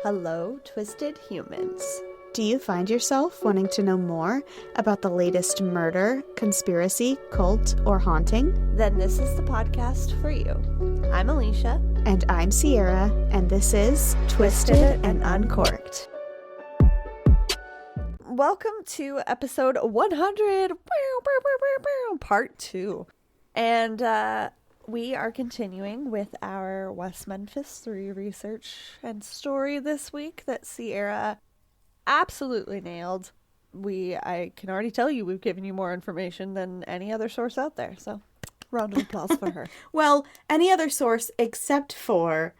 Hello, twisted humans. Do you find yourself wanting to know more about the latest murder, conspiracy, cult, or haunting? Then this is the podcast for you. I'm Alecia. And I'm Sierra, and this is Twisted and Uncorked. Welcome to episode 100, part 2. And we are continuing with our West Memphis Three research and story this week that Sierra absolutely nailed. I can already tell you we've given you more information than any other source out there, so round of applause for her. Well, any other source except for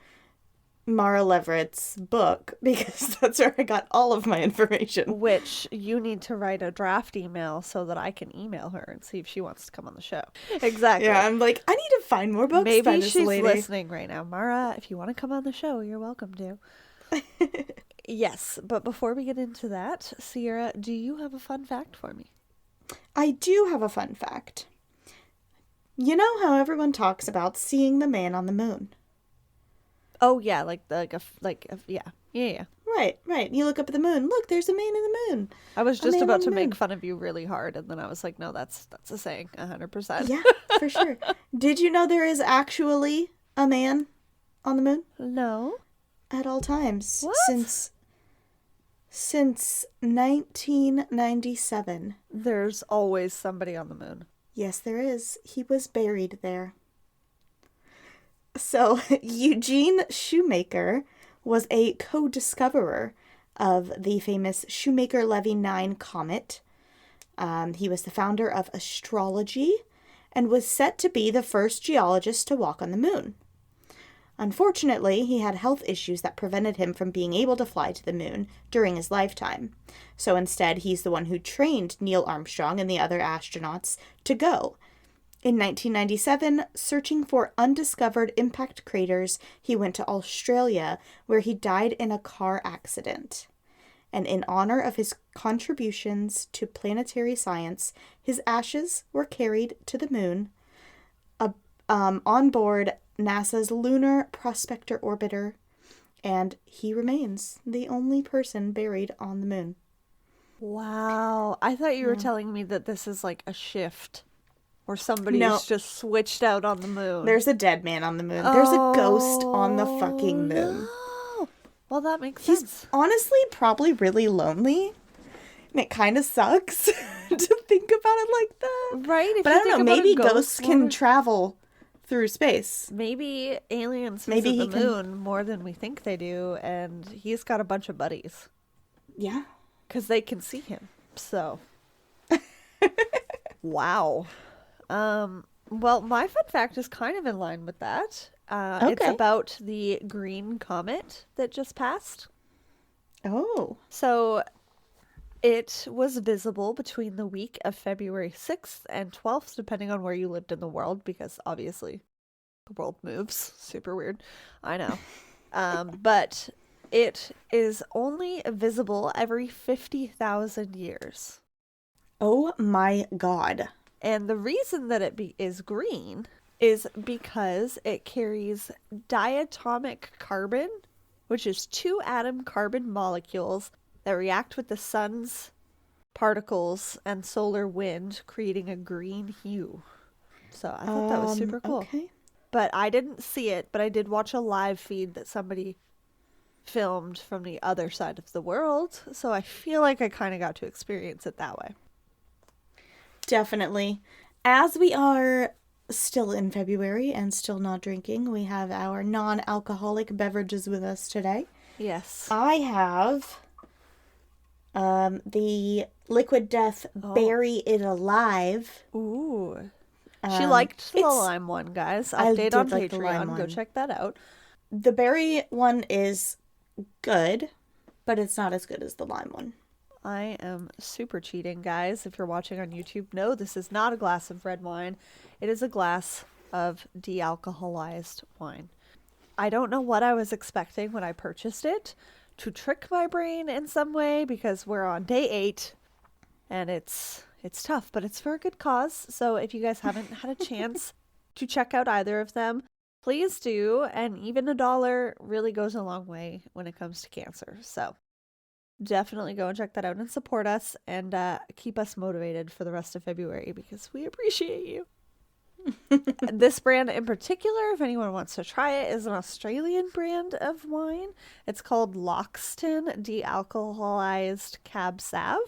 Mara Leverett's book, because that's where I got all of my information. Which you need to write a draft email so that I can email her and see if she wants to come on the show. Exactly. Yeah, I'm like, I need to find more books Maybe by this she's lady. listening right now. Mara, if you want to come on the show, you're welcome to. Yes, but before we get into that, Sierra, do you have a fun fact for me? I do have a fun fact. You know how everyone talks about seeing the man on the moon? Oh yeah, yeah. Right. You look up at the moon. Look, there's a man in the moon. I was just man about on to the make moon. fun of you really hard, and then I was like, no, that's a saying, 100%. Yeah, for sure. Did you know there is actually a man on the moon No. at all times? What? Since 1997. There's always somebody on the moon. Yes, there is. He was buried there. So, Eugene Shoemaker was a co-discoverer of the famous Shoemaker-Levy 9 comet. He was the founder of astrology and was set to be the first geologist to walk on the moon. Unfortunately, he had health issues that prevented him from being able to fly to the moon during his lifetime. So instead, he's the one who trained Neil Armstrong and the other astronauts to go. In 1997, searching for undiscovered impact craters, he went to Australia, where he died in a car accident. And in honor of his contributions to planetary science, his ashes were carried to the moon on board NASA's Lunar Prospector Orbiter, and he remains the only person buried on the moon. Wow. I thought you were telling me that this is like a shift. Or somebody's just switched out on the moon. There's a dead man on the moon. There's a ghost on the fucking moon. No. Well, that makes sense. He's honestly probably really lonely. And it kind of sucks to think about it like that. Right? If But you I don't think know. about Maybe a ghost ghosts can woman- travel through space. Maybe aliens Maybe visit he the can- moon more than we think they do, and he's got a bunch of buddies. Yeah. Because they can see him. So. Wow. Well, my fun fact is kind of in line with that. It's Okay. about the green comet that just passed. Oh. So it was visible between the week of February 6th and 12th, depending on where you lived in the world, because obviously the world moves. Super weird. I know. But it is only visible every 50,000 years. Oh my God. And the reason that it is green is because it carries diatomic carbon, which is 2 atom carbon molecules that react with the sun's particles and solar wind, creating a green hue. So I thought that was super cool. Okay. But I didn't see it, but I did watch a live feed that somebody filmed from the other side of the world. So I feel like I kind of got to experience it that way. Definitely. As we are still in February and still not drinking, we have our non-alcoholic beverages with us today. Yes. I have the Liquid Death Bury It Alive. Ooh. She liked the lime one, guys. I Update did on like the lime Patreon. Go one. check that out. The berry one is good, but it's not as good as the lime one. I am super cheating, guys. If you're watching on YouTube, no, this is not a glass of red wine. It is a glass of de-alcoholized wine. I don't know what I was expecting when I purchased it to trick my brain in some way, because we're on day 8 and it's tough, but it's for a good cause. So if you guys haven't had a chance to check out either of them, please do. And even $1 really goes a long way when it comes to cancer. So definitely go and check that out and support us and keep us motivated for the rest of February because we appreciate you. This brand in particular, if anyone wants to try it, is an Australian brand of wine. It's called Loxton Dealcoholized Cab Sav.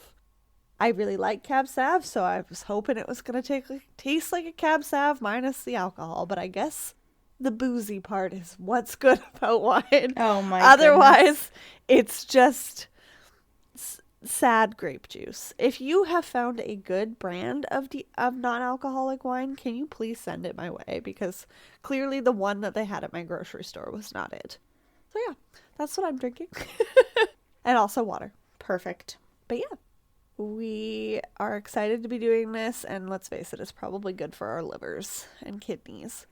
I really like Cab Sav, so I was hoping it was going to taste like a Cab Sav minus the alcohol, but I guess the boozy part is what's good about wine. Oh my Otherwise, goodness. it's just sad grape juice. If you have found a good brand of non-alcoholic wine, can you please send it my way? Because clearly the one that they had at my grocery store was not it. So yeah, that's what I'm drinking. And also water. Perfect. But yeah, we are excited to be doing this, and let's face it, it's probably good for our livers and kidneys.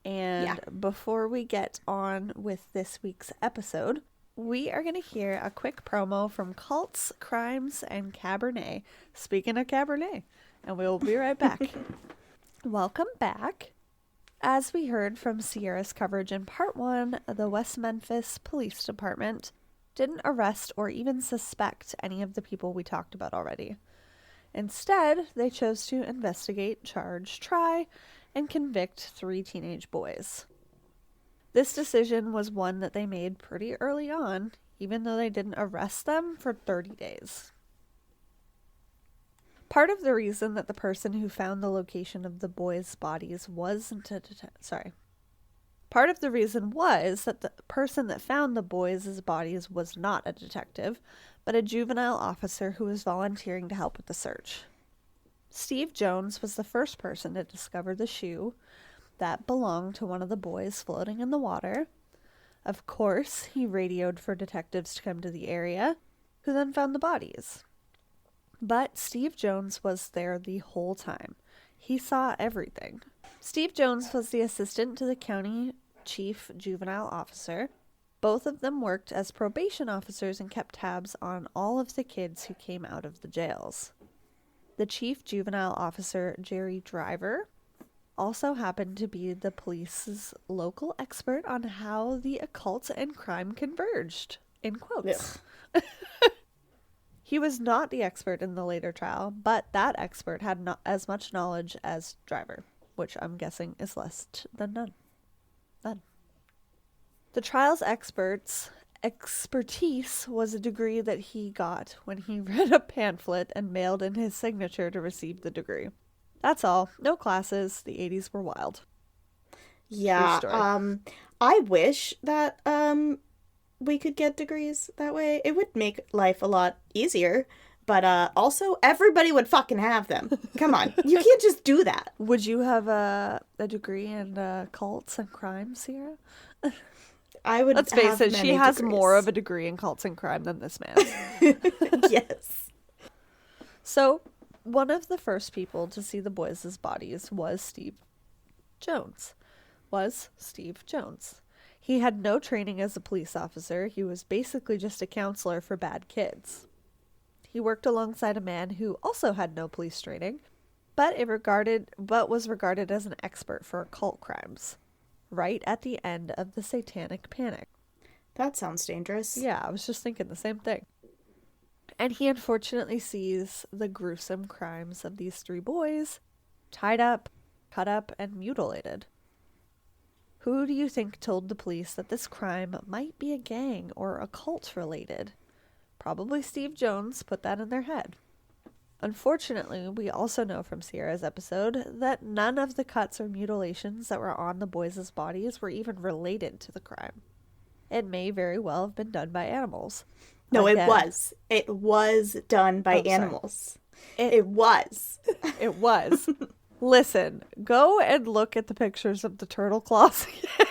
And before we get on with this week's episode, we are going to hear a quick promo from Cults, Crimes, and Cabernet. Speaking of Cabernet, and we will be right back. Welcome back. As we heard from Sierra's coverage in part 1, the West Memphis Police Department didn't arrest or even suspect any of the people we talked about already. Instead, they chose to investigate, charge, try, and convict 3 teenage boys. This decision was one that they made pretty early on, even though they didn't arrest them for 30 days. Part of the reason that the person who found the location of the boys' bodies Part of the reason was that the person that found the boys' bodies was not a detective, but a juvenile officer who was volunteering to help with the search. Steve Jones was the first person to discover the shoe that belonged to one of the boys floating in the water. Of course, he radioed for detectives to come to the area, who then found the bodies. But Steve Jones was there the whole time. He saw everything. Steve Jones was the assistant to the county chief juvenile officer. Both of them worked as probation officers and kept tabs on all of the kids who came out of the jails. The chief juvenile officer, Jerry Driver, also happened to be the police's local expert on how the occult and crime converged, in quotes. He was not the expert in the later trial, but that expert had not as much knowledge as Driver, which I'm guessing is less than none. The trial's expertise was a degree that he got when he read a pamphlet and mailed in his signature to receive the degree. That's all. No classes. The 80s were wild. Yeah. I wish that we could get degrees that way. It would make life a lot easier. But also, everybody would fucking have them. Come on. You can't just do that. Would you have a degree in cults and crime, Sierra? I would. Let's face it, she has degrees. more of a degree in cults and crime than this man. Yes. So, one of the first people to see the boys' bodies was Steve Jones. He had no training as a police officer. He was basically just a counselor for bad kids. He worked alongside a man who also had no police training, but was regarded as an expert for occult crimes, right at the end of the Satanic Panic. That sounds dangerous. Yeah, I was just thinking the same thing. And he unfortunately sees the gruesome crimes of these 3 boys, tied up, cut up, and mutilated. Who do you think told the police that this crime might be a gang or occult related? Probably Steve Jones put that in their head. Unfortunately, we also know from Sierra's episode that none of the cuts or mutilations that were on the boys' bodies were even related to the crime. It may very well have been done by animals. No, Again. it was. It was done by animals. It was. It was. Listen, go and look at the pictures of the turtle claws again.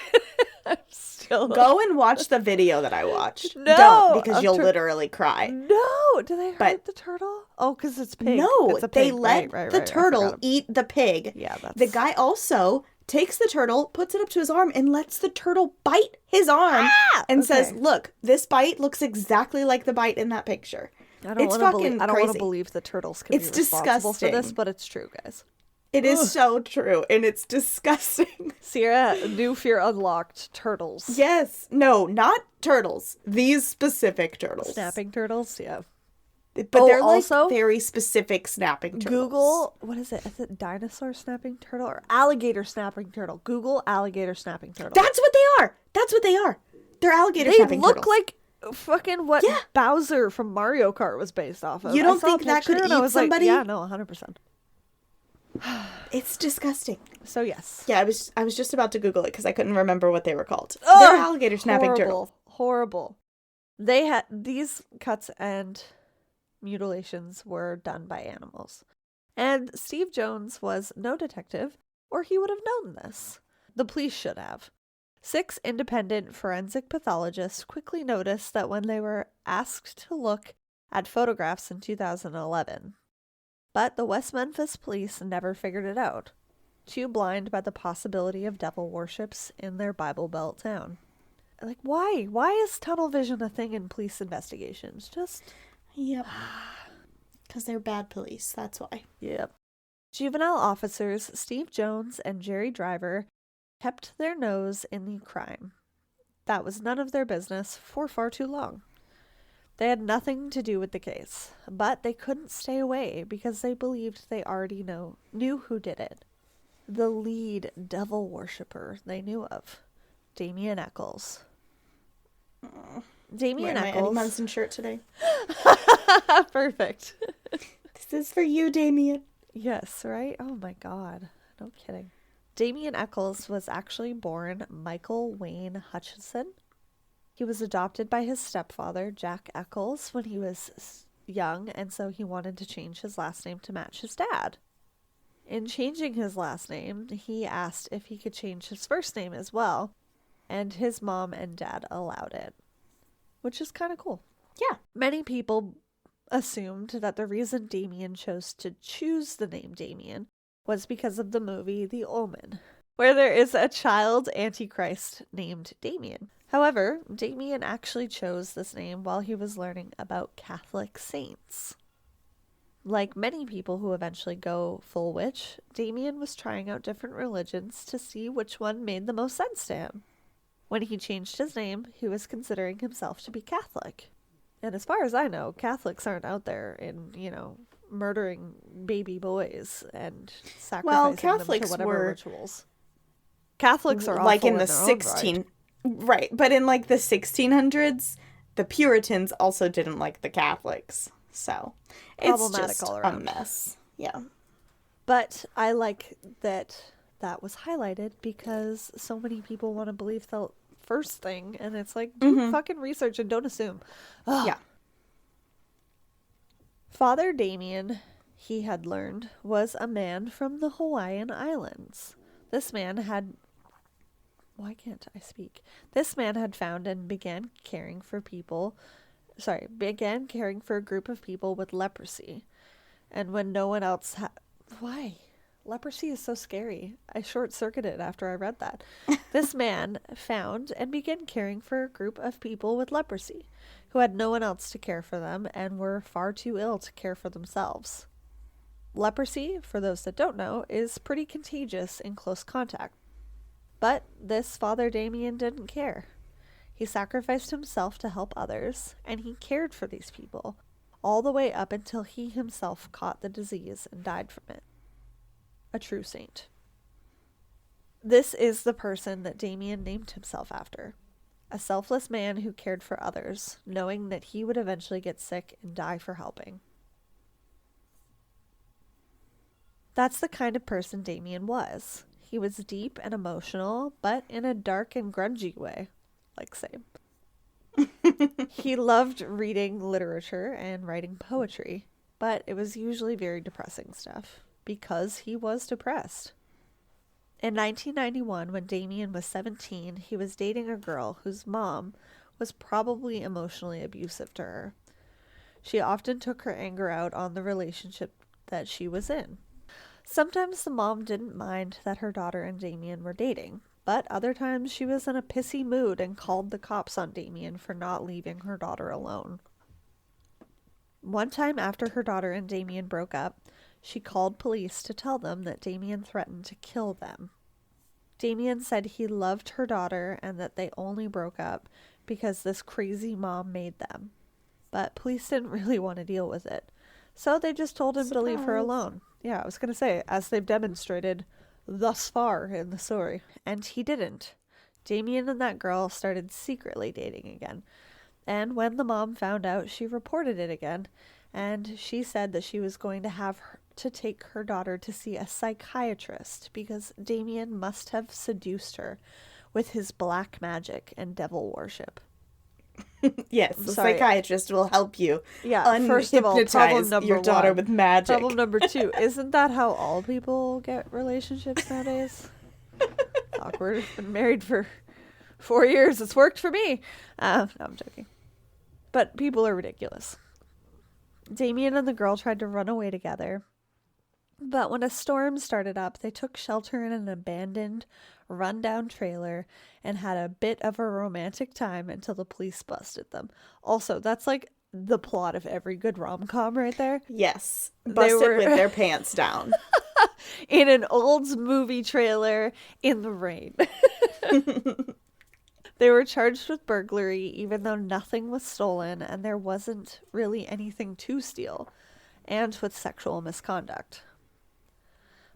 I'm still... Go and watch the video that I watched. No! Don't, because you'll literally cry. No! Do they hurt the turtle? Oh, because it's pig. No, it's a pig. They let the turtle eat the pig. Yeah, that's... The guy also takes the turtle, puts it up to his arm, and lets the turtle bite his arm and says, look, this bite looks exactly like the bite in that picture. I don't want to believe the turtles can be responsible for this, but it's true, guys. It is so true, and it's disgusting. Sierra, new fear unlocked. Turtles. Yes. No, not turtles. These specific turtles. Snapping turtles, yeah. But they're also, like very specific snapping turtles. Google, what is it? Is it dinosaur snapping turtle or alligator snapping turtle? Google alligator snapping turtle. That's what they are. That's what they are. They're alligator snapping turtles. They look like fucking what Bowser from Mario Kart was based off of. You don't think that could eat somebody? Like, yeah, no, 100%. It's disgusting. So yes. Yeah, I was just about to Google it because I couldn't remember what they were called. They're alligator snapping turtles. Horrible. They had these cuts and mutilations were done by animals. And Steve Jones was no detective, or he would have known this. The police should have. 6 independent forensic pathologists quickly noticed that when they were asked to look at photographs in 2011. But the West Memphis police never figured it out, too blind by the possibility of devil worships in their Bible Belt town. Like, why? Why is tunnel vision a thing in police investigations? Yep. Because they're bad police, that's why. Yep. Juvenile officers Steve Jones and Jerry Driver kept their nose in the crime. That was none of their business for far too long. They had nothing to do with the case, but they couldn't stay away because they believed they already knew who did it. The lead devil worshipper they knew of, Damien Echols. Damien Echols. My Eddie Munson shirt today. Perfect. This is for you, Damien. Yes, right? Oh my God. No kidding. Damien Echols was actually born Michael Wayne Hutchinson. He was adopted by his stepfather, Jack Echols, when he was young, and so he wanted to change his last name to match his dad. In changing his last name, he asked if he could change his first name as well, and his mom and dad allowed it, which is kind of cool. Yeah. Many people assumed that the reason Damien chose to choose the name Damien was because of the movie The Omen, where there is a child antichrist named Damien. However, Damien actually chose this name while he was learning about Catholic saints. Like many people who eventually go full witch, Damien was trying out different religions to see which one made the most sense to him. When he changed his name, he was considering himself to be Catholic. And as far as I know, Catholics aren't out there in, murdering baby boys and sacrificing them to whatever rituals. Catholics are like in the Right, but in like the 1600s, the Puritans also didn't like the Catholics. So it's just all around. A mess. Yeah. But I like that was highlighted because so many people want to believe the first thing, and it's like, do fucking research and don't assume. Ugh. Yeah. Father Damien, he had learned, was a man from the Hawaiian Islands. This man had found and began caring for a group of people with leprosy. And when no one else why? Leprosy is so scary. I short-circuited after I read that. This man found and began caring for a group of people with leprosy who had no one else to care for them and were far too ill to care for themselves. Leprosy, for those that don't know, is pretty contagious in close contact. But this Father Damien didn't care. He sacrificed himself to help others, and he cared for these people, all the way up until he himself caught the disease and died from it. A true saint. This is the person that Damien named himself after. A selfless man who cared for others, knowing that he would eventually get sick and die for helping. That's the kind of person Damien was. He was deep and emotional, but in a dark and grungy way. Like, same. He loved reading literature and writing poetry, but it was usually very depressing stuff, because he was depressed. In 1991, when Damien was 17, he was dating a girl whose mom was probably emotionally abusive to her. She often took her anger out on the relationship that she was in. Sometimes the mom didn't mind that her daughter and Damien were dating, but other times she was in a pissy mood and called the cops on Damien for not leaving her daughter alone. One time after her daughter and Damien broke up, She called police to tell them that Damien threatened to kill them. Damien said he loved her daughter and that they only broke up because this crazy mom made them. But police didn't really want to deal with it. So they just told him to leave her alone. Yeah, I was going to say, as they've demonstrated thus far in the story. And he didn't. Damien and that girl started secretly dating again. And when the mom found out, she reported it again. And she said that she was going to have to take her daughter to see a psychiatrist because Damien must have seduced her with his black magic and devil worship. Yes, the psychiatrist will help you. Yeah, first of all, problem number your daughter one. With magic. Problem number 2, isn't that how all people get relationships nowadays? Awkward. I've been married for 4 years. It's worked for me. No, I'm joking. But people are ridiculous. Damien and the girl tried to run away together. But when a storm started up, they took shelter in an abandoned, run-down trailer and had a bit of a romantic time until the police busted them. Also, that's like the plot of every good rom-com right there. Yes. Busted with their pants down. In an old movie trailer in the rain. They were charged with burglary, even though nothing was stolen and there wasn't really anything to steal, and with sexual misconduct.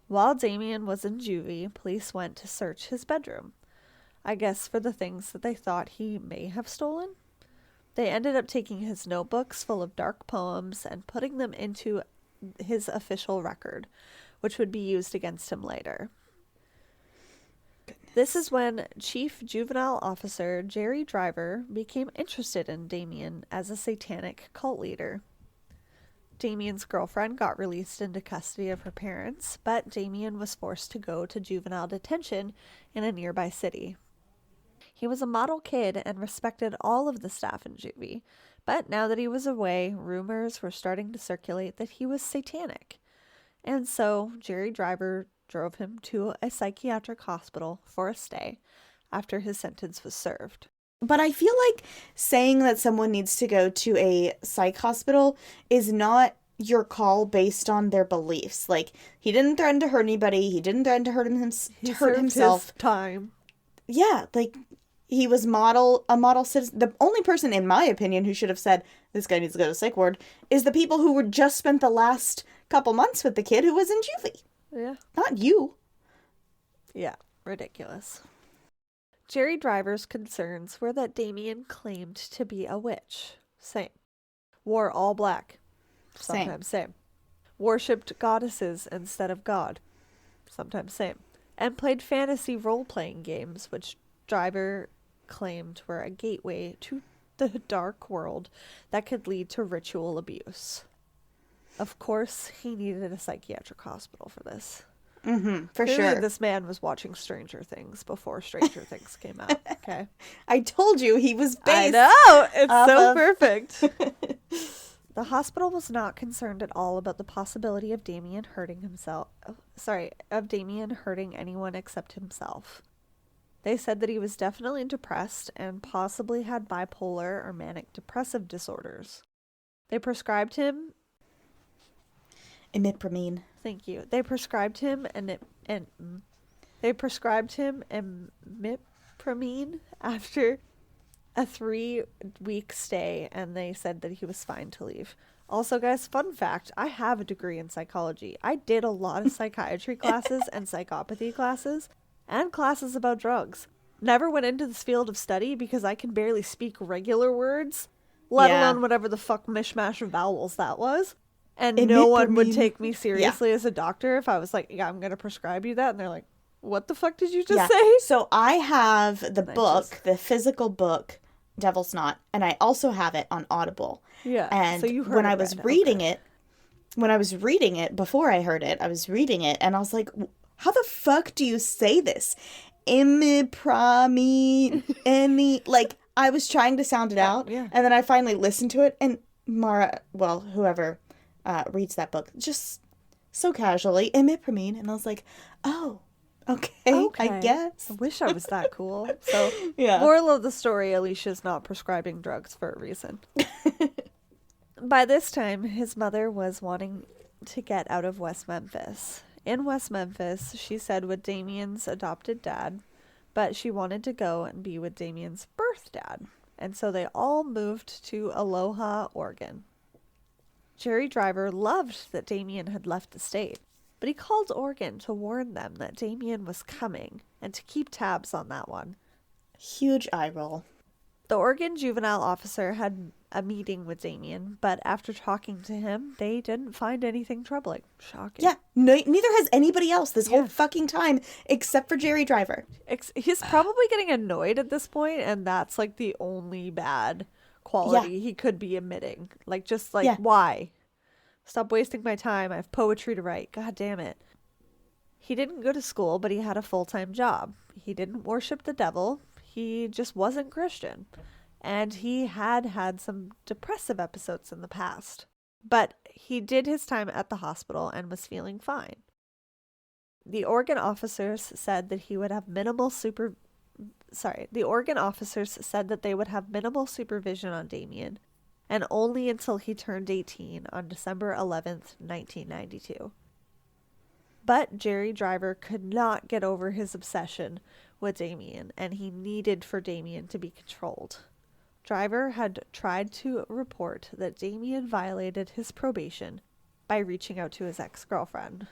While Damien was in juvie, police went to search his bedroom. I guess for the things that they thought he may have stolen. They ended up taking his notebooks full of dark poems and putting them into his official record, which would be used against him later. This is when Chief Juvenile Officer Jerry Driver became interested in Damien as a satanic cult leader. Damien's girlfriend got released into custody of her parents, but Damien was forced to go to juvenile detention in a nearby city. He was a model kid and respected all of the staff in juvie, but now that he was away, rumors were starting to circulate that he was satanic. And so Jerry Driver drove him to a psychiatric hospital for a stay after his sentence was served. But I feel like saying that someone needs to go to a psych hospital is not your call based on their beliefs. Like, he didn't threaten to hurt anybody. He didn't threaten to hurt himself. His time. Yeah, like, he was a model citizen. The only person, in my opinion, who should have said, this guy needs to go to psych ward, is the people who were just spent the last couple months with the kid who was in juvie. Yeah. Not you. Yeah, ridiculous. Jerry Driver's concerns were that Damien claimed to be a witch. Same. Wore all black. Sometimes same. Worshipped goddesses instead of God. Sometimes same. And played fantasy role-playing games, which Driver claimed were a gateway to the dark world that could lead to ritual abuse. Of course, he needed a psychiatric hospital for this. Mm-hmm, for Clearly, sure. this man was watching Stranger Things before Stranger Things came out. Okay. I told you he was based. I know! It's so perfect. The hospital was not concerned at all about the possibility of Damien hurting anyone except himself. They said that he was definitely depressed and possibly had bipolar or manic depressive disorders. They prescribed him imipramine. Thank you. They prescribed him imipramine after a 3-week stay, and they said that he was fine to leave. Also, guys, fun fact, I have a degree in psychology. I did a lot of psychiatry classes and psychopathy classes and classes about drugs. Never went into this field of study because I can barely speak regular words, let alone whatever the fuck mishmash of vowels that was. And no one would take me seriously as a doctor if I was like, yeah, I'm going to prescribe you that. And they're like, what the fuck did you just say? So I have the the physical book, Devil's Knot, and I also have it on Audible. Yeah. And so you heard when I was reading it, before I heard it, I was reading it and I was like, how the fuck do you say this? Imipramine, like, I was trying to sound it out. Yeah. And then I finally listened to it, and Mara, well, whoever reads that book, just so casually, imipramine, and I was like, oh, okay, I guess. I wish I was that cool. So, yeah. Moral of the story, Alicia's not prescribing drugs for a reason. By this time, his mother was wanting to get out of West Memphis. In West Memphis, she said with Damien's adopted dad, but she wanted to go and be with Damien's birth dad. And so they all moved to Aloha, Oregon. Jerry Driver loved that Damien had left the state, but he called Oregon to warn them that Damien was coming and to keep tabs on that one. Huge eye roll. The Oregon juvenile officer had a meeting with Damien, but after talking to him, they didn't find anything troubling. Shocking. Yeah, neither has anybody else this whole fucking time, except for Jerry Driver. He's probably getting annoyed at this point, and that's like the only bad quality he could be emitting. Like, just like, why? Stop wasting my time. I have poetry to write. God damn it. He didn't go to school, but he had a full-time job. He didn't worship the devil. He just wasn't Christian. And he had some depressive episodes in the past. But he did his time at the hospital and was feeling fine. The Oregon officers said that he would have the Oregon officers said that they would have minimal supervision on Damien, and only until he turned 18 on December 11th, 1992. But Jerry Driver could not get over his obsession with Damien, and he needed for Damien to be controlled. Driver had tried to report that Damien violated his probation by reaching out to his ex-girlfriend.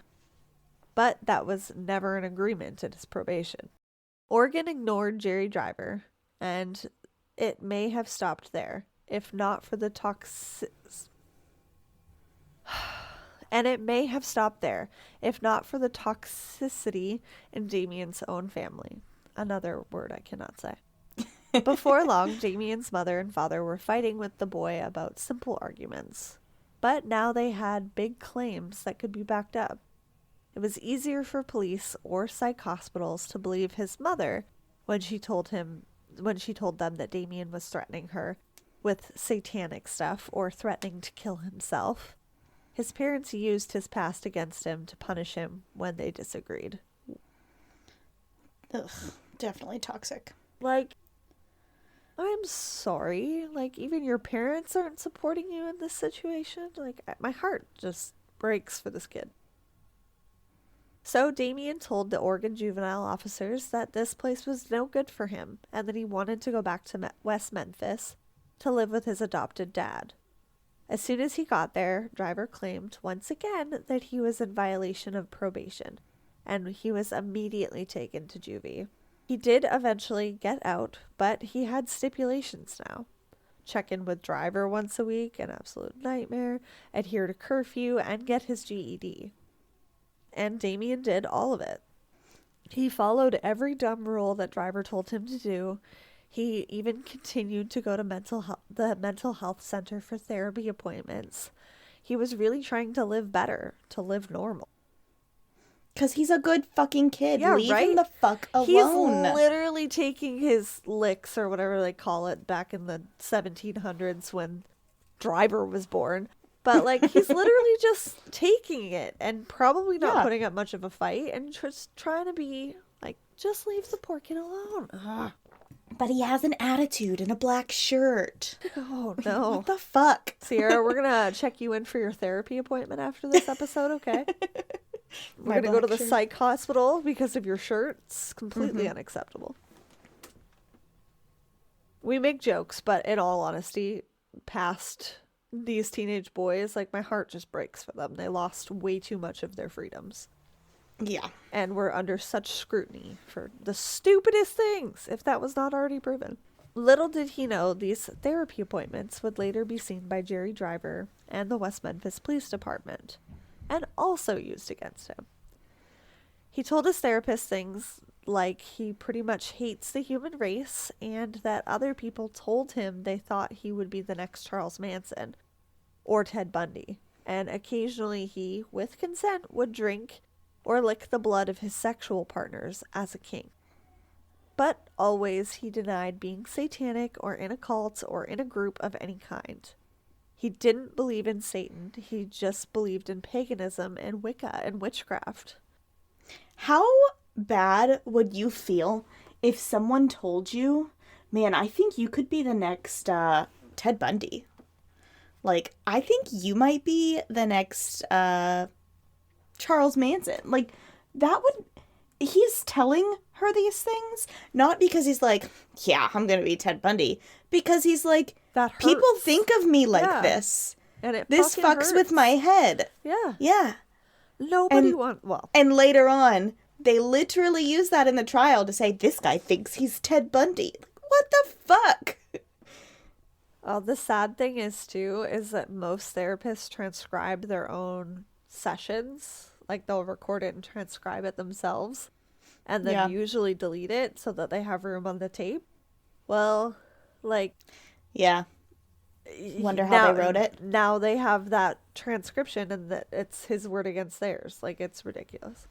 But that was never an agreement in his probation. Oregon ignored Jerry Driver, and it may have stopped there, if not for the toxicity in Damien's own family. Another word I cannot say. Before long, Damien's mother and father were fighting with the boy about simple arguments. But now they had big claims that could be backed up. It was easier for police or psych hospitals to believe his mother when she told them that Damien was threatening her with satanic stuff or threatening to kill himself. His parents used his past against him to punish him when they disagreed. Ugh, definitely toxic. Like, I'm sorry. Like, even your parents aren't supporting you in this situation. Like, my heart just breaks for this kid. So Damien told the Oregon juvenile officers that this place was no good for him and that he wanted to go back to West Memphis to live with his adopted dad. As soon as he got there, Driver claimed once again that he was in violation of probation, and he was immediately taken to juvie. He did eventually get out, but he had stipulations now. Check in with Driver once a week, an absolute nightmare, adhere to curfew, and get his GED. And Damien did all of it. He followed every dumb rule that Driver told him to do. He even continued to go to the mental health center for therapy appointments. He was really trying to live better, to live normal. Because he's a good fucking kid. Yeah, Leave right? him the fuck alone. He's literally taking his licks, or whatever they call it, back in the 1700s when Driver was born. But, like, he's literally just taking it and probably not putting up much of a fight and just trying to be, like, just leave the poor kid alone. Ugh. But he has an attitude and a black shirt. Oh, no. What the fuck? Sierra, we're going to check you in for your therapy appointment after this episode, okay? We're going to go to the psych hospital because of your shirt. It's completely unacceptable. We make jokes, but in all honesty, past these teenage boys, like, my heart just breaks for them. They lost way too much of their freedoms. Yeah. And were under such scrutiny for the stupidest things, if that was not already proven. Little did he know these therapy appointments would later be seen by Jerry Driver and the West Memphis Police Department, and also used against him. He told his therapist things like he pretty much hates the human race and that other people told him they thought he would be the next Charles Manson or Ted Bundy. And occasionally he, with consent, would drink or lick the blood of his sexual partners as a king. But always he denied being satanic or in a cult or in a group of any kind. He didn't believe in Satan. He just believed in paganism and Wicca and witchcraft. How bad would you feel if someone told you, man, I think you could be the next Ted Bundy? Like, I think you might be the next Charles Manson. Like, that would... He's telling her these things, not because he's like, yeah, I'm going to be Ted Bundy. Because he's like, that hurts. People think of me like this. And this fucks hurts. with my head. Yeah. Yeah. Nobody wants... Well. And later on, they literally use that in the trial to say, this guy thinks he's Ted Bundy. What the fuck? The sad thing is, too, is that most therapists transcribe their own sessions. Like, they'll record it and transcribe it themselves. And then usually delete it so that they have room on the tape. Well, like... Yeah. Wonder how they wrote it. Now they have that transcription and that it's his word against theirs. Like, it's ridiculous.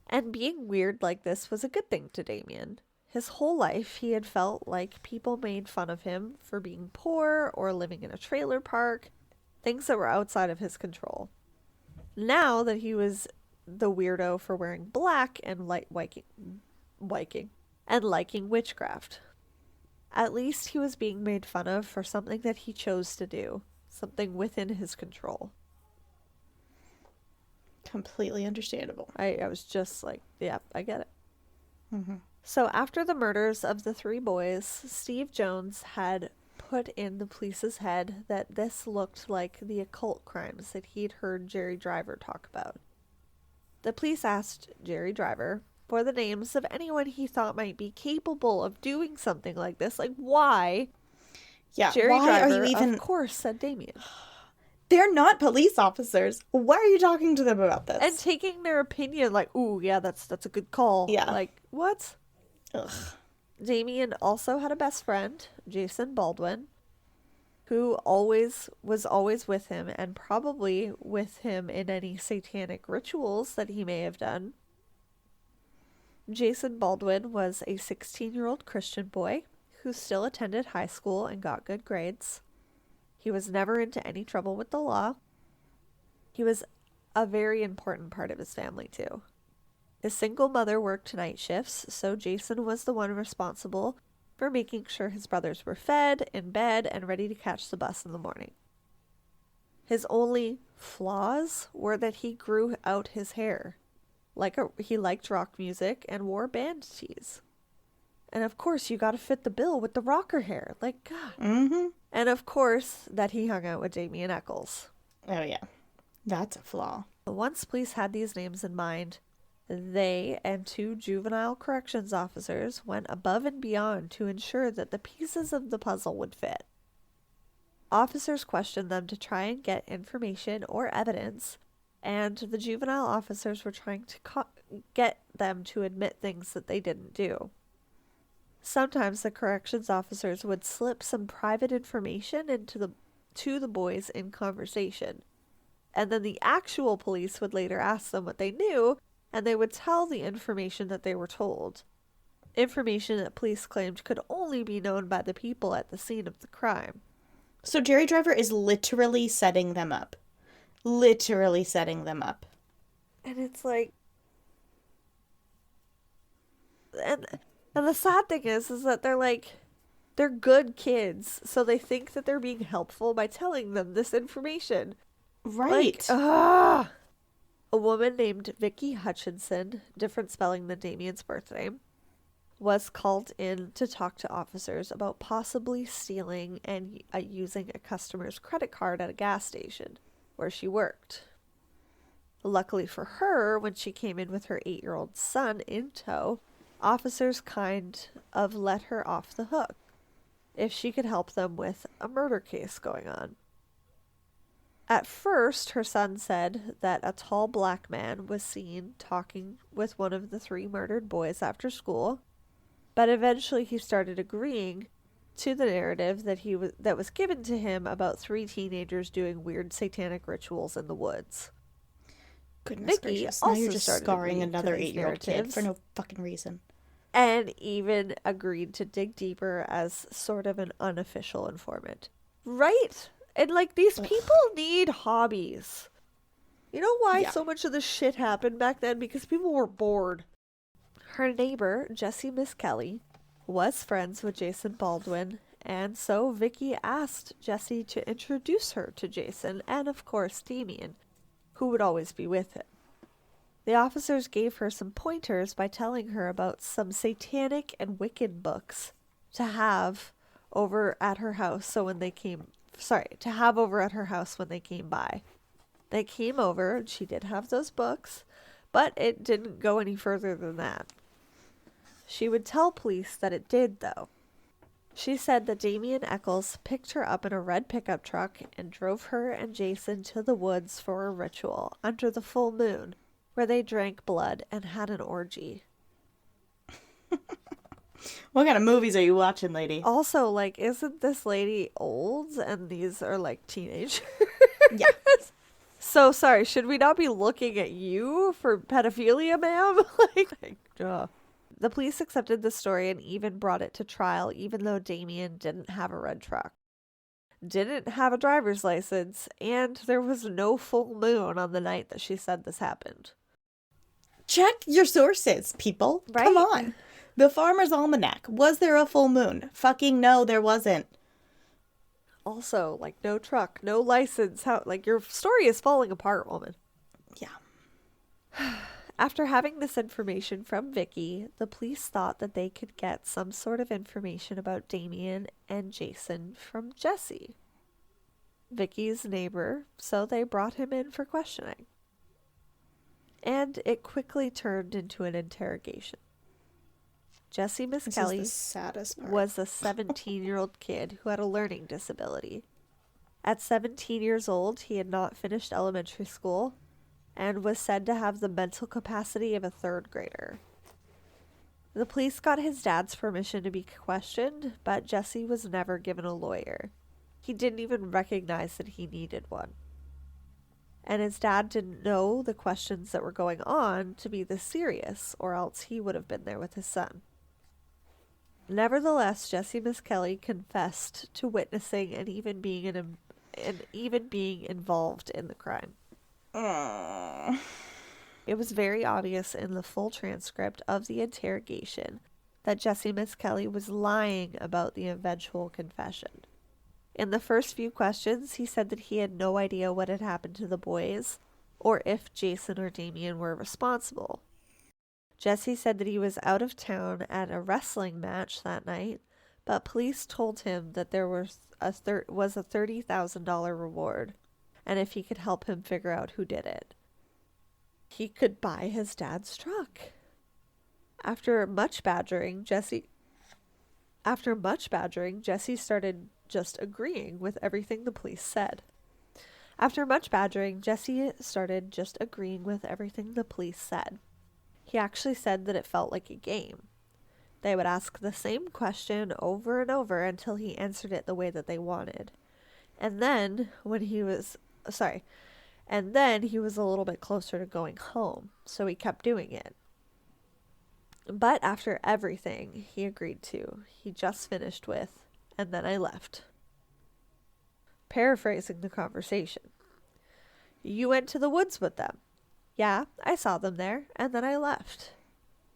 And being weird like this was a good thing to Damien. His whole life, he had felt like people made fun of him for being poor or living in a trailer park, things that were outside of his control. Now that he was the weirdo for wearing black and liking witchcraft, at least he was being made fun of for something that he chose to do, something within his control. Completely understandable. I was just like, yeah, I get it. Mm-hmm. So after the murders of the 3 boys, Steve Jones had put in the police's head that this looked like the occult crimes that he'd heard Jerry Driver talk about. The police asked Jerry Driver for the names of anyone he thought might be capable of doing something like this. Like, why? Yeah, Jerry why Driver, are you even... of course, said Damien. They're not police officers. Why are you talking to them about this? And taking their opinion, like, ooh, yeah, that's a good call. Yeah. Like, what? Ugh. Damien also had a best friend, Jason Baldwin, who was always with him and probably with him in any satanic rituals that he may have done. Jason Baldwin was a 16-year-old Christian boy who still attended high school and got good grades. He was never into any trouble with the law. He was a very important part of his family, too. His single mother worked night shifts, so Jason was the one responsible for making sure his brothers were fed, in bed, and ready to catch the bus in the morning. His only flaws were that he grew out his hair. He liked rock music and wore band tees. And of course, you gotta fit the bill with the rocker hair. Like, God. Mm-hmm. And of course, that he hung out with Damien Echols. Oh, yeah. That's a flaw. Once police had these names in mind, they and 2 juvenile corrections officers went above and beyond to ensure that the pieces of the puzzle would fit. Officers questioned them to try and get information or evidence, and the juvenile officers were trying to get them to admit things that they didn't do. Sometimes the corrections officers would slip some private information to the boys in conversation, and then the actual police would later ask them what they knew, and they would tell the information that they were told. Information that police claimed could only be known by the people at the scene of the crime. So Jerry Driver is literally setting them up. Literally setting them up. And it's like... And the sad thing is that they're good kids, so they think that they're being helpful by telling them this information. Right. A woman named Vicky Hutchinson, different spelling than Damien's birth name, was called in to talk to officers about possibly stealing and using a customer's credit card at a gas station where she worked. Luckily for her, when she came in with her 8-year-old son in tow, officers kind of let her off the hook if she could help them with a murder case going on. At first, her son said that a tall black man was seen talking with one of the 3 murdered boys after school, but eventually he started agreeing to the narrative that was given to him about 3 teenagers doing weird satanic rituals in the woods. Goodness gracious. Now you're just scarring another 8-year-old kid for no fucking reason. And even agreed to dig deeper as sort of an unofficial informant. Right? And, these people need hobbies. You know why so much of this shit happened back then? Because people were bored. Her neighbor, Jessie Misskelley, was friends with Jason Baldwin and so Vicky asked Jessie to introduce her to Jason and, of course, Damien, who would always be with him. The officers gave her some pointers by telling her about some satanic and wicked books to have over at her house to have over at her house when they came by. They came over and she did have those books, but it didn't go any further than that. She would tell police that it did, though. She said that Damien Echols picked her up in a red pickup truck and drove her and Jason to the woods for a ritual under the full moon, where they drank blood and had an orgy. What kind of movies are you watching, lady? Also, like, isn't this lady old and these are, like, teenagers? Yeah. So, sorry, should we not be looking at you for pedophilia, ma'am? The police accepted the story and even brought it to trial, even though Damien didn't have a red truck, didn't have a driver's license, and there was no full moon on the night that she said this happened. Check your sources, people. Right? Come on. The Farmer's Almanac. Was there a full moon? Fucking no, there wasn't. Also, like, no truck, no license. How, like, your story is falling apart, woman. Yeah. After having this information from Vicky, the police thought that they could get some sort of information about Damien and Jason from Jessie, Vicky's neighbor, so they brought him in for questioning. And it quickly turned into an interrogation. Jessie Misskelley was a 17-year-old kid who had a learning disability. At 17 years old, he had not finished elementary school and was said to have the mental capacity of a third grader. The police got his dad's permission to be questioned, but Jessie was never given a lawyer. He didn't even recognize that he needed one. And his dad didn't know the questions that were going on to be this serious, or else he would have been there with his son. Nevertheless, Jessie Misskelley confessed to witnessing and even being involved in the crime. It was very obvious in the full transcript of the interrogation that Jessie Misskelley was lying about the eventual confession. In the first few questions, he said that he had no idea what had happened to the boys, or if Jason or Damien were responsible. Jessie said that he was out of town at a wrestling match that night, but police told him that there was a $30,000 reward, and if he could help him figure out who did it, he could buy his dad's truck. After much badgering, Jessie started just agreeing with everything the police said. He actually said that it felt like a game. They would ask the same question over and over until he answered it the way that they wanted. And then he was a little bit closer to going home, so he kept doing it. But after everything he agreed to, he just finished with, "And then I left." Paraphrasing the conversation. "You went to the woods with them." "Yeah, I saw them there, and then I left."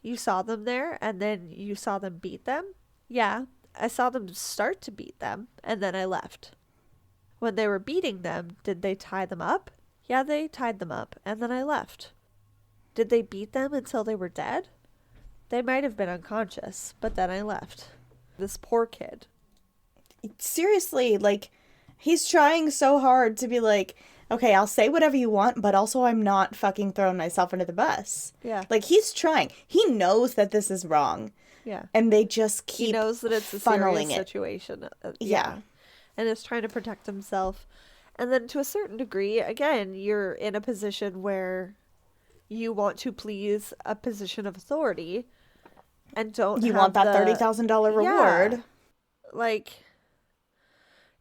"You saw them there, and then you saw them beat them?" "Yeah, I saw them start to beat them, and then I left." "When they were beating them, did they tie them up?" "Yeah, they tied them up, and then I left." "Did they beat them until they were dead?" "They might have been unconscious, but then I left." This poor kid. Seriously, like, he's trying so hard to be like, okay, I'll say whatever you want, but also I'm not fucking throwing myself under the bus. Yeah. Like, he's trying. He knows that this is wrong. Yeah. And they just keep He knows that it's a serious situation. Yeah. And is trying to protect himself. And then to a certain degree, again, you're in a position where you want to please a position of authority and don't You have want that $30,000 reward. Yeah. Like,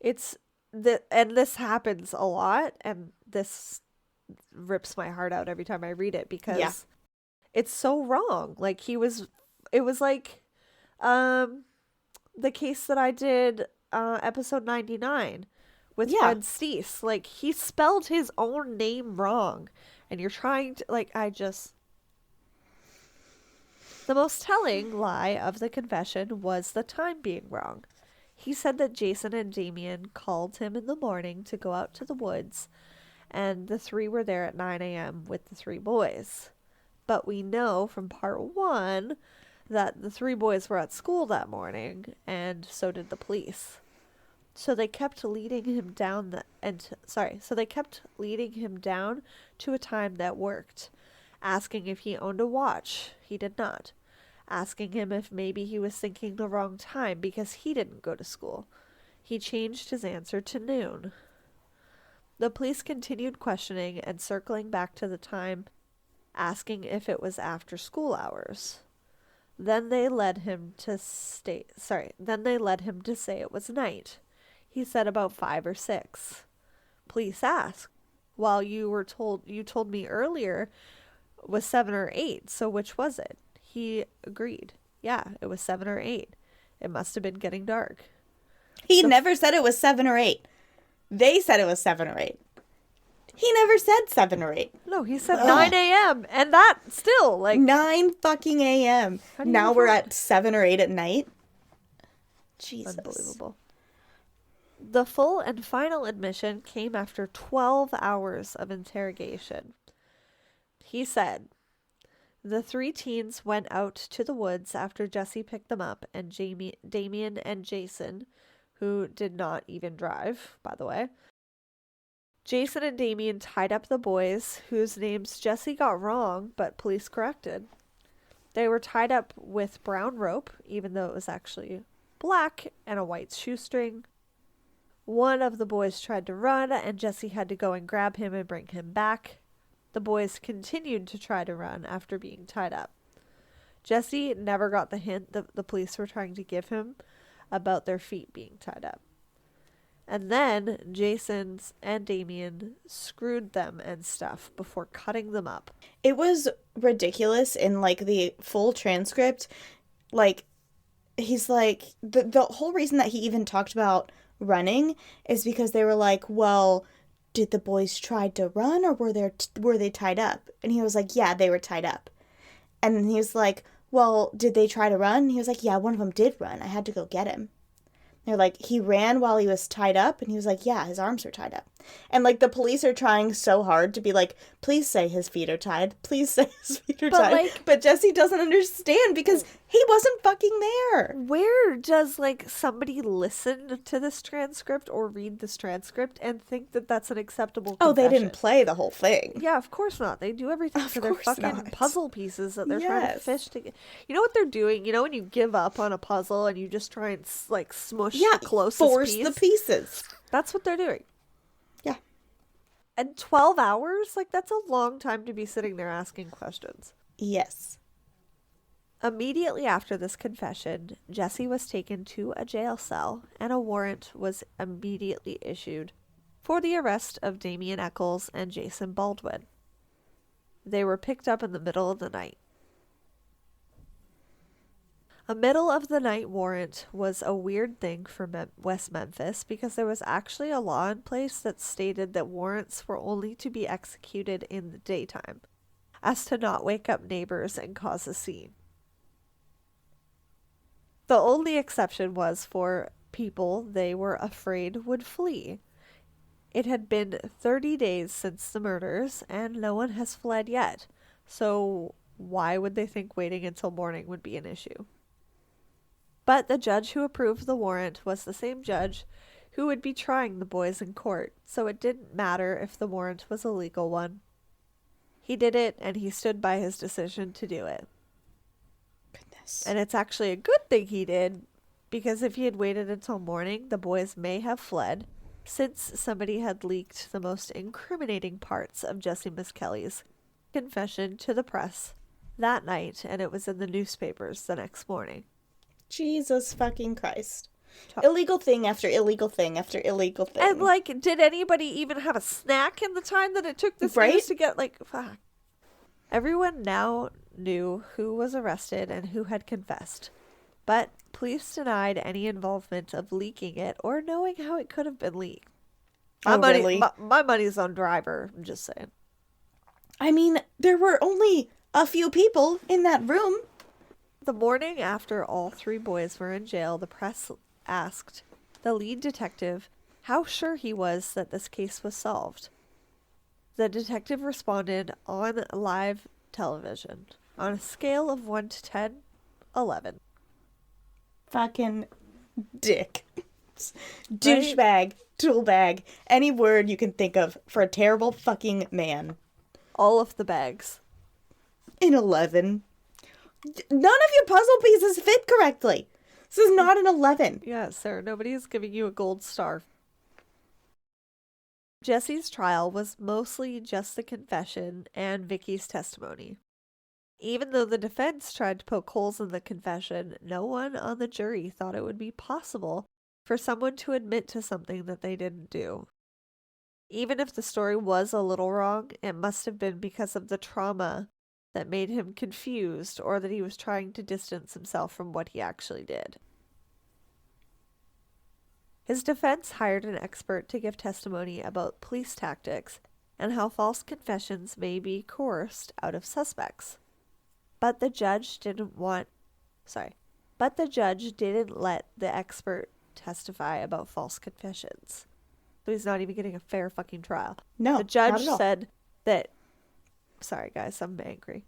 and this happens a lot, and this rips my heart out every time I read it because it's so wrong. Like, it was like the case that I did episode 99 with Fred Steese. Like, he spelled his own name wrong, and you're trying to, like, the most telling lie of the confession was the time being wrong. He said that Jason and Damien called him in the morning to go out to the woods, and the three were there at 9 a.m. with the three boys. But we know from part 1 that the three boys were at school that morning, and so did the police. So they kept leading him down to a time that worked, asking if he owned a watch. He did not. Asking him if maybe he was thinking the wrong time because he didn't go to school. He changed his answer to noon. The police continued questioning and circling back to the time, asking if it was after school hours. Then they led him to say it was night. He said about 5 or 6. Police asked, "Well, you told me earlier was 7 or 8, so which was it?" He agreed. Yeah, it was 7 or 8. It must have been getting dark. He never said it was 7 or 8. They said it was 7 or 8. He never said 7 or 8. No, he said 9 a.m. And that still, 9 fucking a.m. Now we're at 7 or 8 at night. Jesus. Unbelievable. The full and final admission came after 12 hours of interrogation. He said, the 3 teens went out to the woods after Jessie picked them up, and Damien and Jason, who did not even drive, by the way. Jason and Damien tied up the boys, whose names Jessie got wrong, but police corrected. They were tied up with brown rope, even though it was actually black, and a white shoestring. One of the boys tried to run, and Jessie had to go and grab him and bring him back. The boys continued to try to run after being tied up. Jessie never got the hint that the police were trying to give him about their feet being tied up. And then Jason and Damien screwed them and stuff before cutting them up. It was ridiculous in the full transcript. He's the whole reason that he even talked about running is because they were like, well, did the boys try to run or were they tied up? And he was like, yeah, they were tied up. And then he was like, well, did they try to run? And he was like, yeah, one of them did run. I had to go get him. They're like, he ran while he was tied up? And he was like, yeah, his arms were tied up. And the police are trying so hard to be like, please say his feet are tied. Please say his feet are tied. But Jessie doesn't understand because he wasn't fucking there. Where does somebody listen to this transcript or read this transcript and think that that's an acceptable confession? Oh, they didn't play the whole thing. Yeah, of course not. They do everything to their fucking puzzle pieces that they're trying to fish together. You know what they're doing? You know when you give up on a puzzle and you just try and smush the closest force piece? the pieces. That's what they're doing. Yeah. And 12 hours? That's a long time to be sitting there asking questions. Yes. Immediately after this confession, Jessie was taken to a jail cell and a warrant was immediately issued for the arrest of Damien Echols and Jason Baldwin. They were picked up in the middle of the night. A middle of the night warrant was a weird thing for West Memphis because there was actually a law in place that stated that warrants were only to be executed in the daytime, as to not wake up neighbors and cause a scene. The only exception was for people they were afraid would flee. It had been 30 days since the murders, and no one has fled yet, so why would they think waiting until morning would be an issue? But the judge who approved the warrant was the same judge who would be trying the boys in court, so it didn't matter if the warrant was a legal one. He did it, and he stood by his decision to do it. Goodness. And it's actually a good thing he did, because if he had waited until morning, the boys may have fled, since somebody had leaked the most incriminating parts of Jessie Misskelley's confession to the press that night, and it was in the newspapers the next morning. Jesus fucking Christ. Illegal thing after illegal thing after illegal thing. And, did anybody even have a snack in the time that it took this news to get, fuck. Everyone now knew who was arrested and who had confessed, but police denied any involvement of leaking it or knowing how it could have been leaked. Really? My money's on Driver, I'm just saying. I mean, there were only a few people in that room. The morning after all 3 boys were in jail, the press asked the lead detective how sure he was that this case was solved. The detective responded on live television, on a scale of 1 to 10, 11. Fucking dick. Douchebag. Toolbag. Any word you can think of for a terrible fucking man. All of the bags. In 11. None of your puzzle pieces fit correctly. This is not an 11. Yeah, sir. Nobody is giving you a gold star. Jessie's trial was mostly just the confession and Vicky's testimony. Even though the defense tried to poke holes in the confession, no one on the jury thought it would be possible for someone to admit to something that they didn't do. Even if the story was a little wrong, it must have been because of the trauma that made him confused, or that he was trying to distance himself from what he actually did. His defense hired an expert to give testimony about police tactics and how false confessions may be coerced out of suspects. But the judge didn't let the expert testify about false confessions. So he's not even getting a fair fucking trial. No, the judge not at all. said that... Sorry, guys, I'm angry.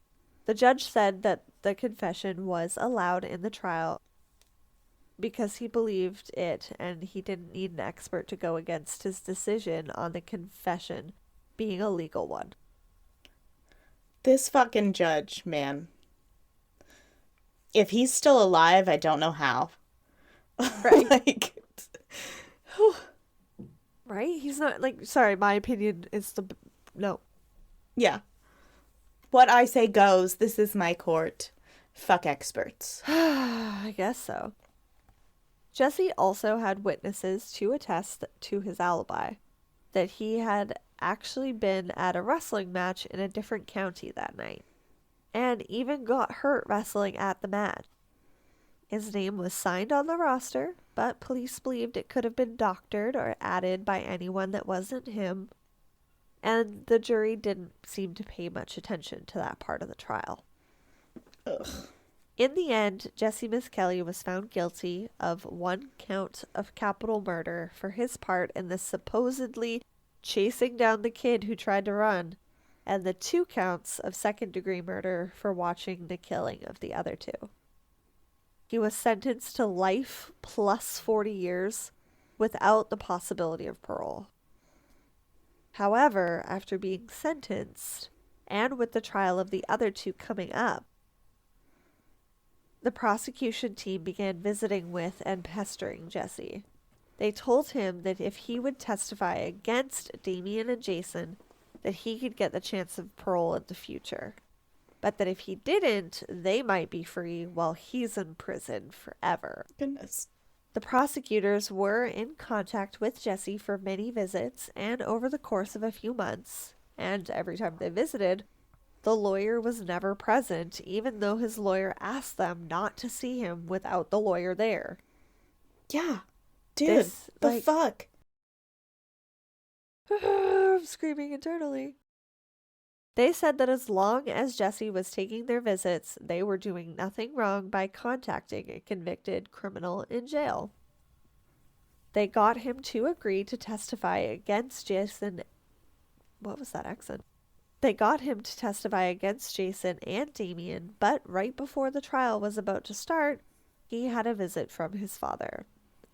The judge said that the confession was allowed in the trial because he believed it, and he didn't need an expert to go against his decision on the confession being a legal one. This fucking judge, man. If he's still alive, I don't know how. Right. Like... Right? He's not, like, sorry, my opinion is no. Yeah. What I say goes. This is my court. Fuck experts. I guess so. Jessie also had witnesses to attest to his alibi, that he had actually been at a wrestling match in a different county that night, and even got hurt wrestling at the match. His name was signed on the roster, but police believed it could have been doctored or added by anyone that wasn't him, and the jury didn't seem to pay much attention to that part of the trial. Ugh. In the end, Jessie Misskelley was found guilty of 1 count of capital murder for his part in the supposedly chasing down the kid who tried to run, and the 2 counts of second-degree murder for watching the killing of the other 2. He was sentenced to life plus 40 years without the possibility of parole. However, after being sentenced, and with the trial of the other 2 coming up, the prosecution team began visiting with and pestering Jessie. They told him that if he would testify against Damien and Jason, that he could get the chance of parole in the future. But that if he didn't, they might be free while he's in prison forever. Goodness. The prosecutors were in contact with Jessie for many visits and over the course of a few months, and every time they visited, the lawyer was never present, even though his lawyer asked them not to see him without the lawyer there. Yeah. Dude, the fuck? I'm screaming internally. They said that as long as Jessie was taking their visits, they were doing nothing wrong by contacting a convicted criminal in jail. They got him to agree to testify against Jason. What was that accent? They got him to testify against Jason and Damien, but right before the trial was about to start, he had a visit from his father.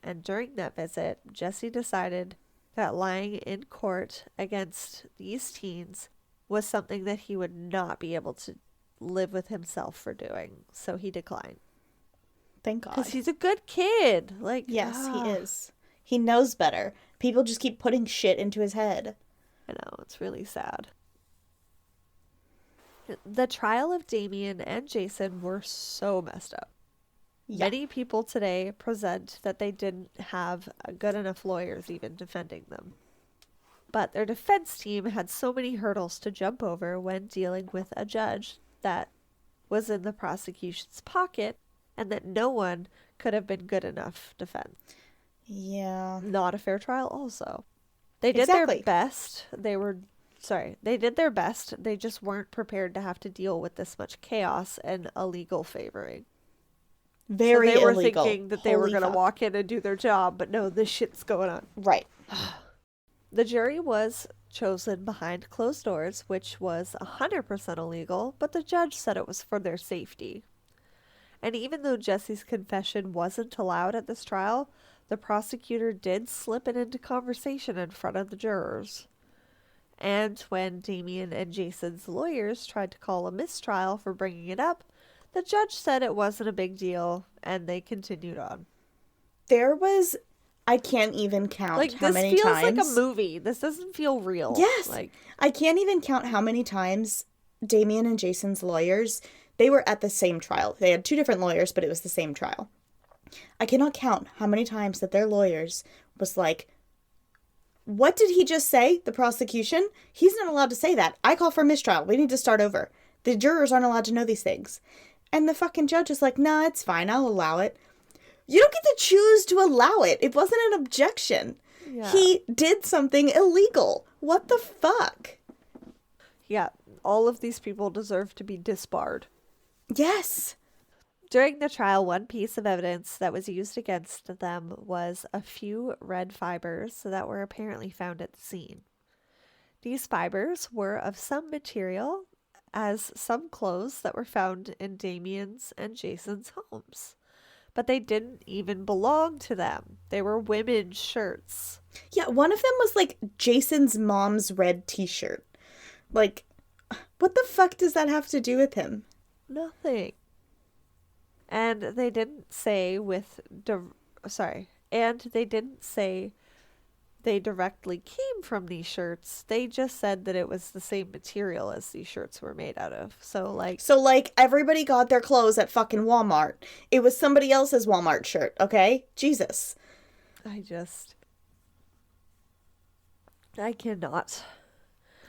And during that visit, Jessie decided that lying in court against these teens was something that he would not be able to live with himself for doing. So he declined. Thank God. Because he's a good kid. Yes, he is. He knows better. People just keep putting shit into his head. I know, it's really sad. The trial of Damien and Jason were so messed up. Yeah. Many people today present that they didn't have good enough lawyers even defending them. But their defense team had so many hurdles to jump over when dealing with a judge that was in the prosecution's pocket, and that no one could have been good enough defense. Yeah. Not a fair trial also. They did their best. They did their best. They just weren't prepared to have to deal with this much chaos and illegal favoring. Very illegal. So they were illegal. thinking that they were going to walk in and do their job, but no, this shit's going on. Right. The jury was chosen behind closed doors, which was 100% illegal, but the judge said it was for their safety. And even though Jessie's confession wasn't allowed at this trial, the prosecutor did slip it into conversation in front of the jurors. And when Damien and Jason's lawyers tried to call a mistrial for bringing it up, the judge said it wasn't a big deal, and they continued on. There was, I can't even count how many times. This feels like a movie. This doesn't feel real. Yes. I can't even count how many times Damien and Jason's lawyers, they were at the same trial. They had two different lawyers, but it was the same trial. I cannot count how many times that their lawyers was like, what did he just say? The prosecution? He's not allowed to say that. I call for mistrial. We need to start over. The jurors aren't allowed to know these things. And the fucking judge is like, nah, it's fine. I'll allow it. You don't get to choose to allow it. It wasn't an objection. Yeah. He did something illegal. What the fuck? Yeah, all of these people deserve to be disbarred. Yes. During the trial, one piece of evidence that was used against them was a few red fibers that were apparently found at the scene. These fibers were of some material as some clothes that were found in Damien's and Jason's homes. But they didn't even belong to them. They were women's shirts. Yeah, one of them was like Jason's mom's red t-shirt. Like, what the fuck does that have to do with him? Nothing. And they didn't say they didn't say they directly came from these shirts. They just said that it was the same material as these shirts were made out of. So everybody got their clothes at fucking Walmart. It was somebody else's Walmart shirt, okay? Jesus. I cannot.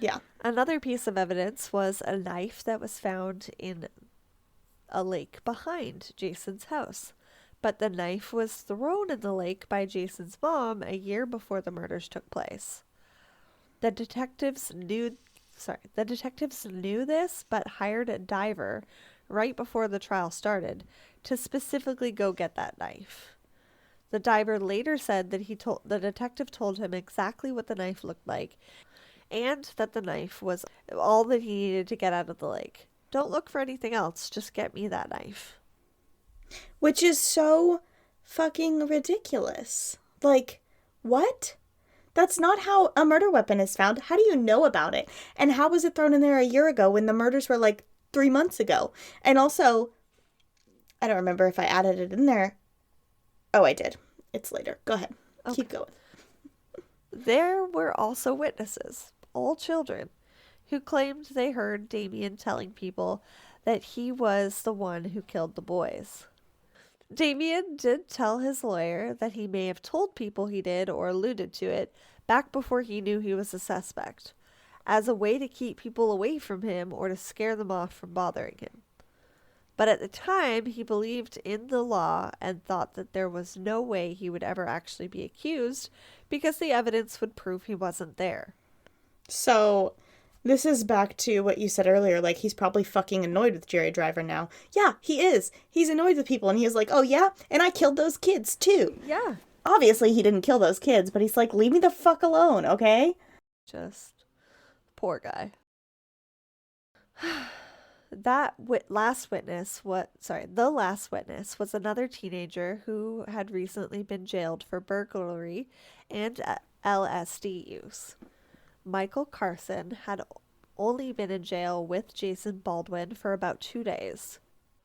Yeah. Another piece of evidence was a knife that was found in a lake behind Jason's house. But the knife was thrown in the lake by Jason's mom a year before the murders took place. The detectives knew this, but hired a diver right before the trial started to specifically go get that knife. The diver later said that the detective told him exactly what the knife looked like, and that the knife was all that he needed to get out of the lake. Don't look for anything else, just get me that knife. Which is so fucking ridiculous. Like, what? That's not how a murder weapon is found. How do you know about it? And how was it thrown in there a year ago when the murders were like 3 months ago? And also, I don't remember if I added it in there. Oh, I did. It's later. Go ahead. Okay. Keep going. There were also witnesses, all children, who claimed they heard Damien telling people that he was the one who killed the boys. Damien did tell his lawyer that he may have told people he did or alluded to it back before he knew he was a suspect, as a way to keep people away from him or to scare them off from bothering him. But at the time, he believed in the law and thought that there was no way he would ever actually be accused because the evidence would prove he wasn't there. So, this is back to what you said earlier, like, he's probably fucking annoyed with Jerry Driver now. Yeah, he is. He's annoyed with people, and he's like, oh yeah? And I killed those kids, too. Yeah. Obviously, he didn't kill those kids, but he's like, leave me the fuck alone, okay? Just, poor guy. The last witness was another teenager who had recently been jailed for burglary and LSD use. Michael Carson had only been in jail with Jason Baldwin for about 2 days.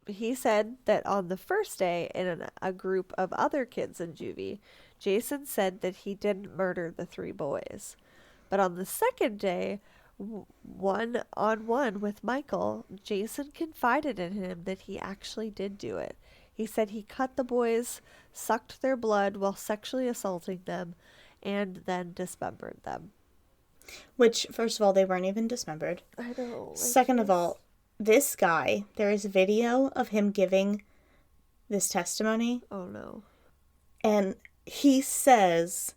He said that on the first day, in a group of other kids in juvie, Jason said that he didn't murder the 3 boys. But on the second day, one-on-one with Michael, Jason confided in him that he actually did do it. He said he cut the boys, sucked their blood while sexually assaulting them, and then dismembered them. Which, first of all, they weren't even dismembered. I know. Second of all, this guy, there is a video of him giving this testimony. Oh, no. And he says...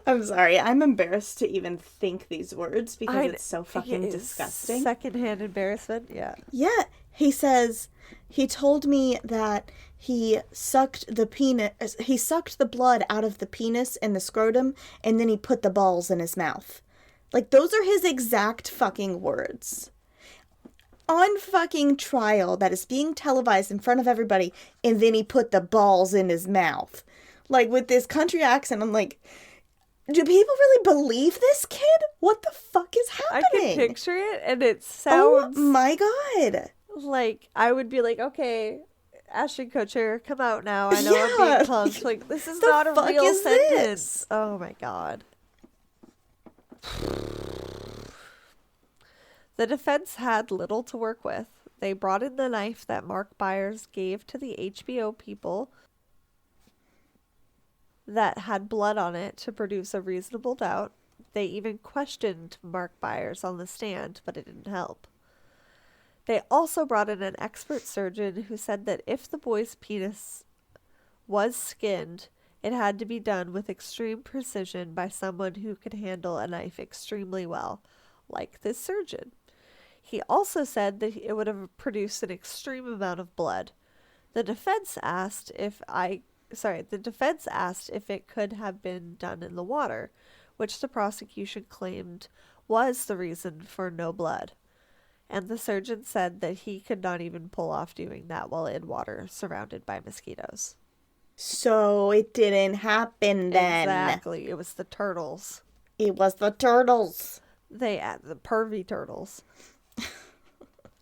I'm sorry. I'm embarrassed to even think these words because it's so fucking It is disgusting. Secondhand embarrassment, yeah. Yeah. He says, he told me that he sucked the blood out of the penis and the scrotum, and then he put the balls in his mouth. Like, those are his exact fucking words. On fucking trial that is being televised in front of everybody, and then he put the balls in his mouth. Like, with this country accent, I'm like, do people really believe this kid? What the fuck is happening? I can picture it, and it sounds... Oh my god. Like, I would be like, okay, Ashton Kutcher, come out now. I know I'm being punked. Like, this is not a real sentence. This? Oh my god. The defense had little to work with. They brought in the knife that Mark Byers gave to the HBO people that had blood on it to produce a reasonable doubt. They even questioned Mark Byers on the stand, but it didn't help. They also brought in an expert surgeon who said that if the boy's penis was skinned, it had to be done with extreme precision by someone who could handle a knife extremely well, like this surgeon. He also said that it would have produced an extreme amount of blood. The defense asked if it could have been done in the water, which the prosecution claimed was the reason for no blood. And the surgeon said that he could not even pull off doing that while in water surrounded by mosquitoes. So it didn't happen then. Exactly. It was the turtles. It was the turtles. The pervy turtles.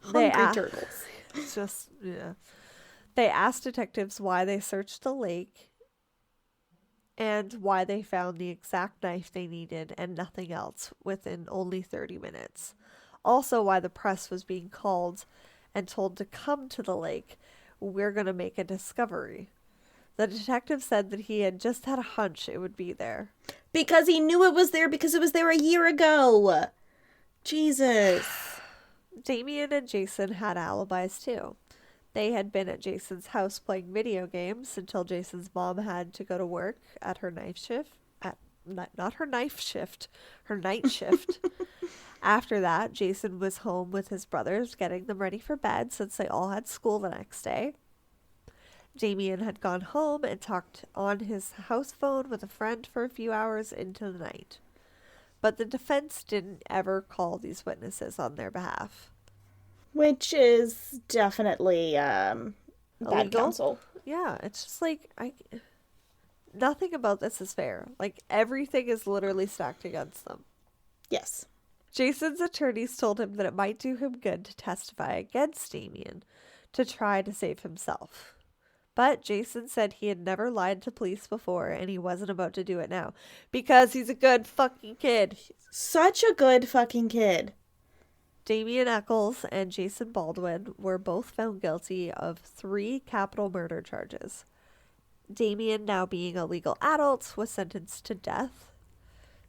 Hungry turtles. Just, yeah. They asked detectives why they searched the lake and why they found the exact knife they needed and nothing else within only 30 minutes. Also, why the press was being called and told to come to the lake. We're going to make a discovery. The detective said that he had just had a hunch it would be there. Because he knew it was there because it was there a year ago. Jesus. Damien and Jason had alibis too. They had been at Jason's house playing video games until Jason's mom had to go to work at her night shift. Her night shift. After that, Jason was home with his brothers, getting them ready for bed since they all had school the next day. Damien had gone home and talked on his house phone with a friend for a few hours into the night. But the defense didn't ever call these witnesses on their behalf. Which is definitely bad counsel. Yeah, it's just like, nothing about this is fair. Like, everything is literally stacked against them. Yes. Jason's attorneys told him that it might do him good to testify against Damien to try to save himself. But Jason said he had never lied to police before and he wasn't about to do it now because he's a good fucking kid. Such a good fucking kid. Damien Echols and Jason Baldwin were both found guilty of 3 capital murder charges. Damien, now being a legal adult, was sentenced to death.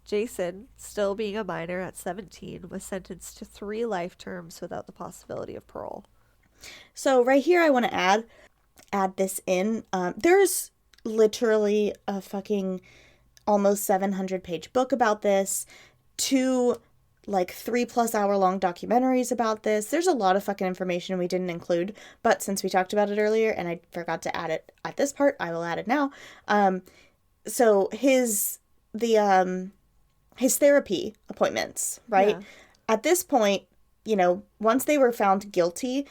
Jason, still being a minor at 17, was sentenced to 3 life terms without the possibility of parole. So right here I want to add this in. There's literally a fucking almost 700-page book about this, 2 like 3+ hour long documentaries about this. There's a lot of fucking information we didn't include, but since we talked about it earlier and I forgot to add it at this part, I will add it now. So his therapy appointments, right? Yeah. At this point, once they were found guilty,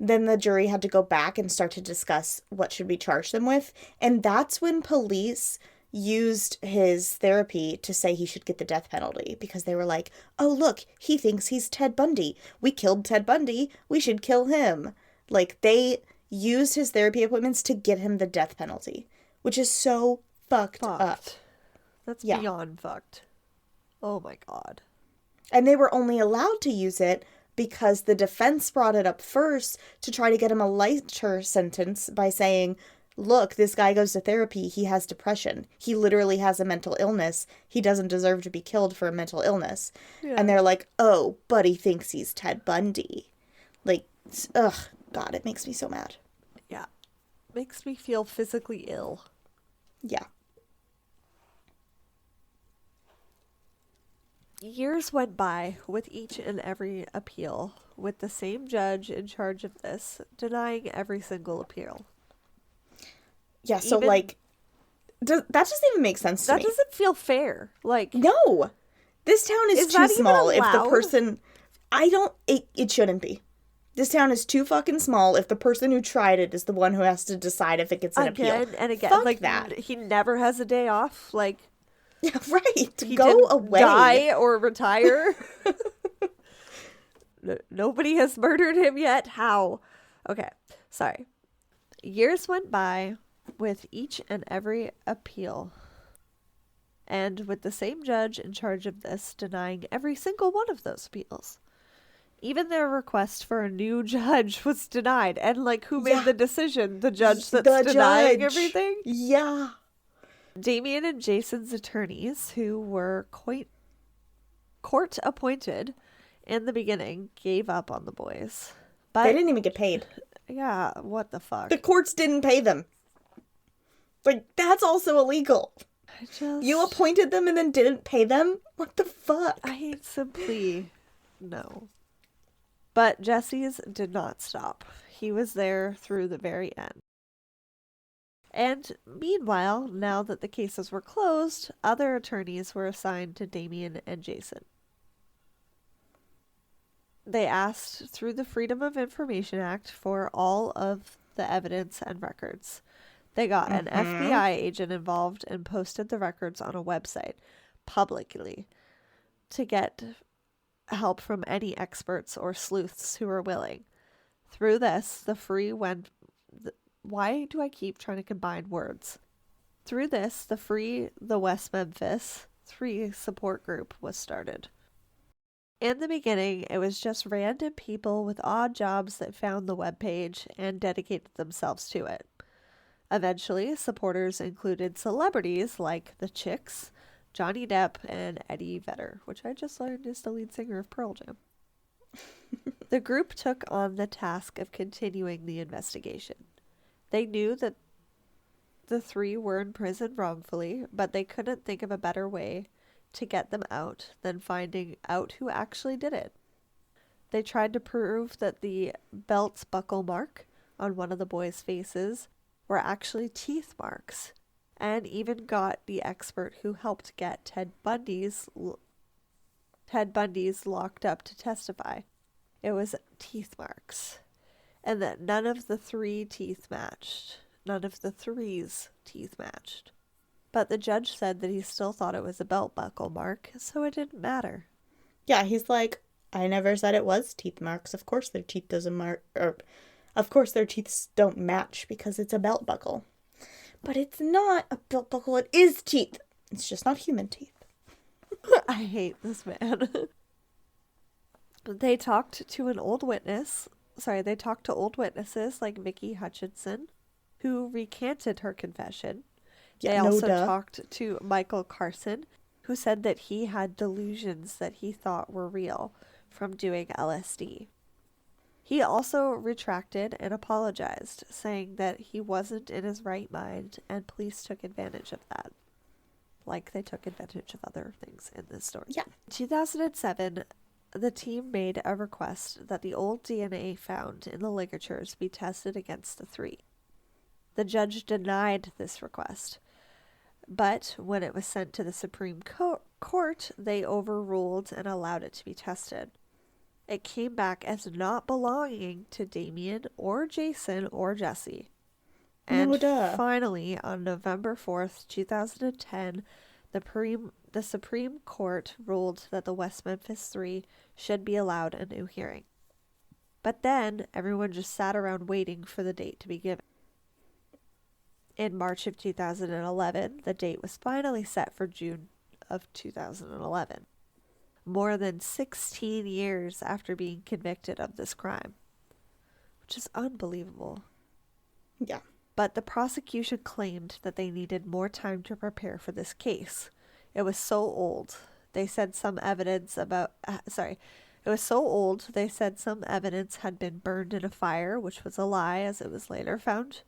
then the jury had to go back and start to discuss what should we charge them with. And that's when police used his therapy to say he should get the death penalty because they were like, oh, look, he thinks he's Ted Bundy. We killed Ted Bundy. We should kill him. Like, they used his therapy appointments to get him the death penalty, which is so fucked up. That's beyond fucked. Oh my God. And they were only allowed to use it because the defense brought it up first to try to get him a lighter sentence by saying, look, this guy goes to therapy. He has depression. He literally has a mental illness. He doesn't deserve to be killed for a mental illness. Yeah. And they're like, oh, but he thinks he's Ted Bundy. Like, ugh, God, it makes me so mad. Yeah. Makes me feel physically ill. Yeah. Years went by with each and every appeal, with the same judge in charge of this denying every single appeal. Yeah, so, that doesn't even make sense to me. That doesn't feel fair. No! This town is too small. If the person... It shouldn't be. This town is too fucking small if the person who tried it is the one who has to decide if it gets an appeal. Again and again. Fuck that. He never has a day off. Yeah, right. He Go didn't away. Die or retire. Nobody has murdered him yet. How? Okay, sorry. Years went by with each and every appeal, and with the same judge in charge of this denying every single one of those appeals. Even their request for a new judge was denied. And who made the decision? The judge that's denying everything? Yeah. Damien and Jason's attorneys, who were court appointed in the beginning, gave up on the boys. But they didn't even get paid. Yeah, what the fuck? The courts didn't pay them. That's also illegal. You appointed them and then didn't pay them? What the fuck? I simply... No. But Jesse's did not stop. He was there through the very end. And meanwhile, now that the cases were closed, other attorneys were assigned to Damien and Jason. They asked through the Freedom of Information Act for all of the evidence and records. They got an FBI agent involved and posted the records on a website publicly to get help from any experts or sleuths who were willing. Through this, why do I keep trying to combine words? Through this, the West Memphis Three support group was started. In the beginning, it was just random people with odd jobs that found the webpage and dedicated themselves to it. Eventually, supporters included celebrities like the Chicks, Johnny Depp, and Eddie Vedder, which I just learned is the lead singer of Pearl Jam. The group took on the task of continuing the investigation. They knew that the three were in prison wrongfully, but they couldn't think of a better way to get them out than finding out who actually did it. They tried to prove that the belt buckle mark on one of the boys' faces were actually teeth marks, and even got the expert who helped get Ted Bundy's locked up to testify. It was teeth marks, and that none of the three's teeth matched. But the judge said that he still thought it was a belt buckle mark, so it didn't matter. Yeah, he's like, I never said it was teeth marks. Of course their teeth of course their teeth don't match because it's a belt buckle. But it's not a belt buckle, it is teeth. It's just not human teeth. I hate this man. They talked to old witnesses like Vicky Hutchinson, who recanted her confession. They also talked to Michael Carson, who said that he had delusions that he thought were real from doing LSD. He also retracted and apologized, saying that he wasn't in his right mind and police took advantage of that. Like they took advantage of other things in this story. Yeah. In 2007, the team made a request that the old DNA found in the ligatures be tested against the three. The judge denied this request, but when it was sent to the Supreme Court, they overruled and allowed it to be tested. It came back as not belonging to Damien or Jason or Jessie. And finally, on November 4th, 2010, the Supreme Court ruled that the West Memphis Three should be allowed a new hearing. But then, everyone just sat around waiting for the date to be given. In March of 2011, the date was finally set for June of 2011. More than 16 years after being convicted of this crime, which is unbelievable. Yeah. But the prosecution claimed that they needed more time to prepare for this case. It was so old. They said some evidence had been burned in a fire, which was a lie, as it was later found.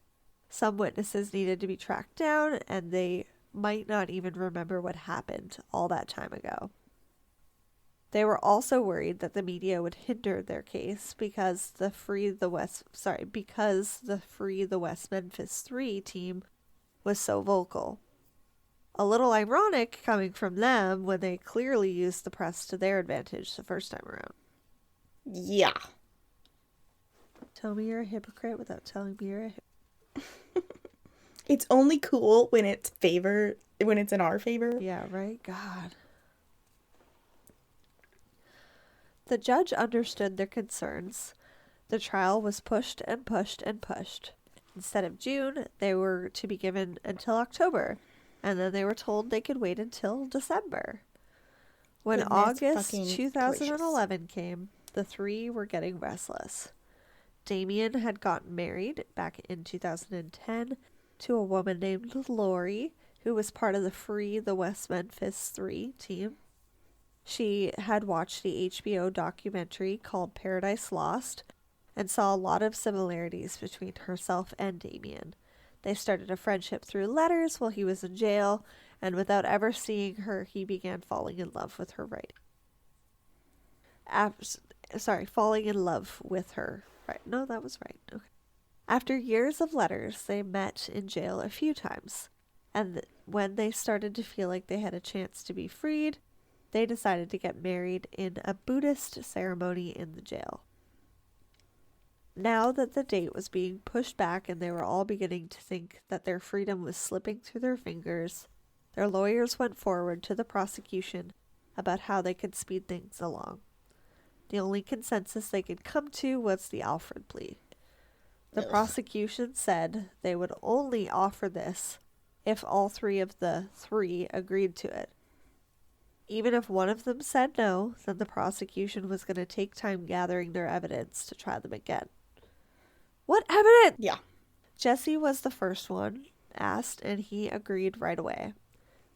Some witnesses needed to be tracked down, and they might not even remember what happened all that time ago. They were also worried that the media would hinder their case because the Free the West Memphis Three team was so vocal. A little ironic coming from them when they clearly used the press to their advantage the first time around. Yeah. Tell me you're a hypocrite without telling me you're a hypocrite. It's only cool when it's in our favor. Yeah, right? God. The judge understood their concerns. The trial was pushed and pushed and pushed. Instead of June, they were to be given until October, and then they were told they could wait until December. When August 2011 came, the three were getting restless. Damien had gotten married back in 2010 to a woman named Lori, who was part of the Free the West Memphis Three team. She had watched the HBO documentary called Paradise Lost and saw a lot of similarities between herself and Damien. They started a friendship through letters while he was in jail, and without ever seeing her, he began falling in love with her writing. Falling in love with her. Right. No, that was right. Okay. After years of letters, they met in jail a few times, and when they started to feel like they had a chance to be freed, they decided to get married in a Buddhist ceremony in the jail. Now that the date was being pushed back and they were all beginning to think that their freedom was slipping through their fingers, their lawyers went forward to the prosecution about how they could speed things along. The only consensus they could come to was the Alfred plea. The prosecution said they would only offer this if all three of the three agreed to it. Even if one of them said no, then the prosecution was going to take time gathering their evidence to try them again. What evidence? Yeah. Jessie was the first one asked, and he agreed right away.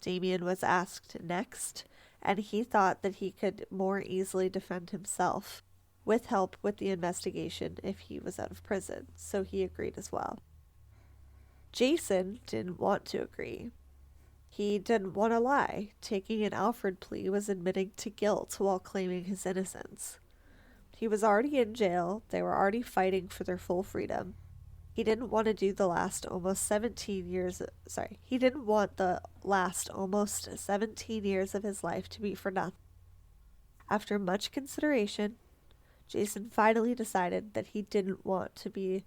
Damien was asked next, and he thought that he could more easily defend himself with help with the investigation if he was out of prison, so he agreed as well. Jason didn't want to agree. He didn't want to lie. Taking an Alfred plea was admitting to guilt while claiming his innocence. He was already in jail. They were already fighting for their full freedom. He didn't want to do the last almost 17 years... He didn't want the last almost 17 years of his life to be for nothing. After much consideration, Jason finally decided that he didn't want to be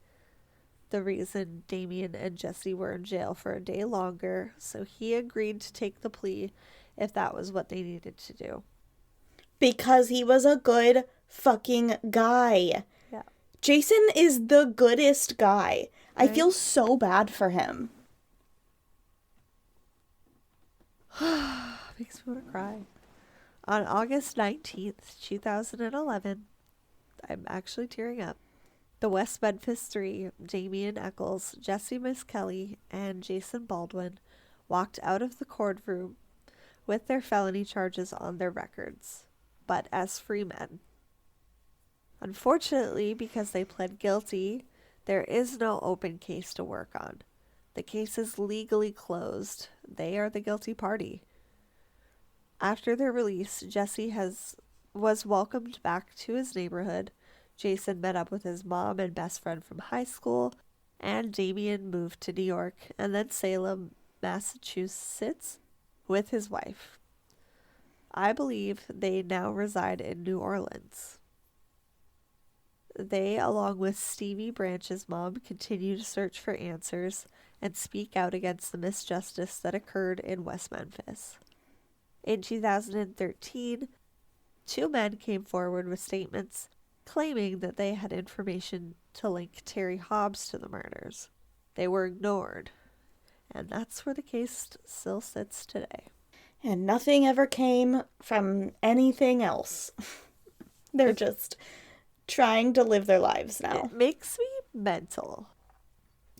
the reason Damien and Jessie were in jail for a day longer, so he agreed to take the plea if that was what they needed to do. Because he was a good fucking guy. Yeah. Jason is the goodest guy. Right? I feel so bad for him. Makes me want to cry. On August 19th, 2011, I'm actually tearing up. The West Memphis Three, Damien Echols, Jessie Misskelley, and Jason Baldwin walked out of the courtroom with their felony charges on their records, but as free men. Unfortunately, because they pled guilty, there is no open case to work on. The case is legally closed. They are the guilty party. After their release, Jessie was welcomed back to his neighborhood. Jason met up with his mom and best friend from high school, and Damien moved to New York and then Salem, Massachusetts, with his wife. I believe they now reside in New Orleans. They, along with Stevie Branch's mom, continue to search for answers and speak out against the misjustice that occurred in West Memphis. In 2013, two men came forward with statements claiming that they had information to link Terry Hobbs to the murders. They were ignored, and that's where the case still sits today. And nothing ever came from anything else. They're just trying to live their lives now. It makes me mental.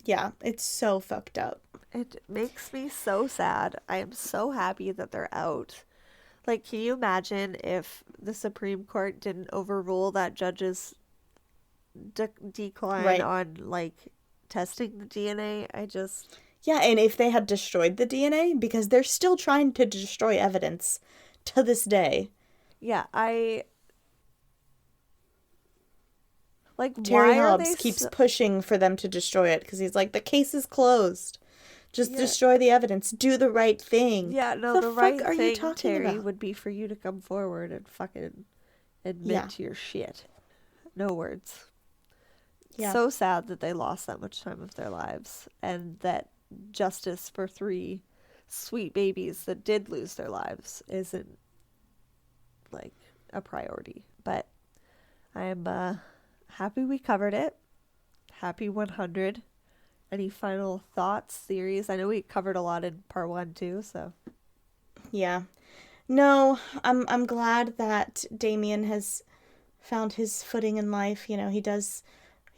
Yeah, it's so fucked up. It makes me so sad. I am so happy that they're out. Like, can you imagine if the Supreme Court didn't overrule that judge's decline on, like, testing the DNA? Yeah, and if they had destroyed the DNA, because they're still trying to destroy evidence to this day. Yeah, like, Terry why are Hobbs they keeps pushing for them to destroy it because he's like, the case is closed. Just Yeah. destroy the evidence. Do the right thing. Yeah, no, the the fuck right are you thing, talking Terry, about? would be for you to come forward and fucking admit Yeah. to your shit. No words. Yeah. So sad that they lost that much time of their lives, and that justice for 3 sweet babies that did lose their lives isn't, like, a priority. But I am happy we covered it. Happy 100. Any final thoughts, theories? I know we covered a lot in part 1 too, so. Yeah. No, I'm glad that Damien has found his footing in life. You know, he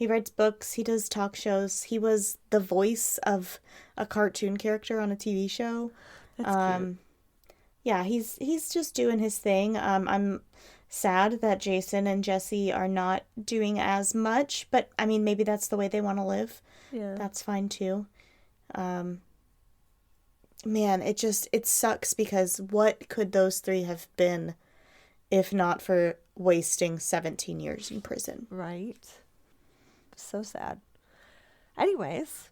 writes books, he does talk shows. He was the voice of a cartoon character on a TV show. That's cute. Yeah, he's just doing his thing. I'm sad that Jason and Jessie are not doing as much, but I mean, maybe that's the way they want to live. Yeah. That's fine too. Man, it sucks because what could those 3 have been if not for wasting 17 years in prison? Right. So sad. Anyways,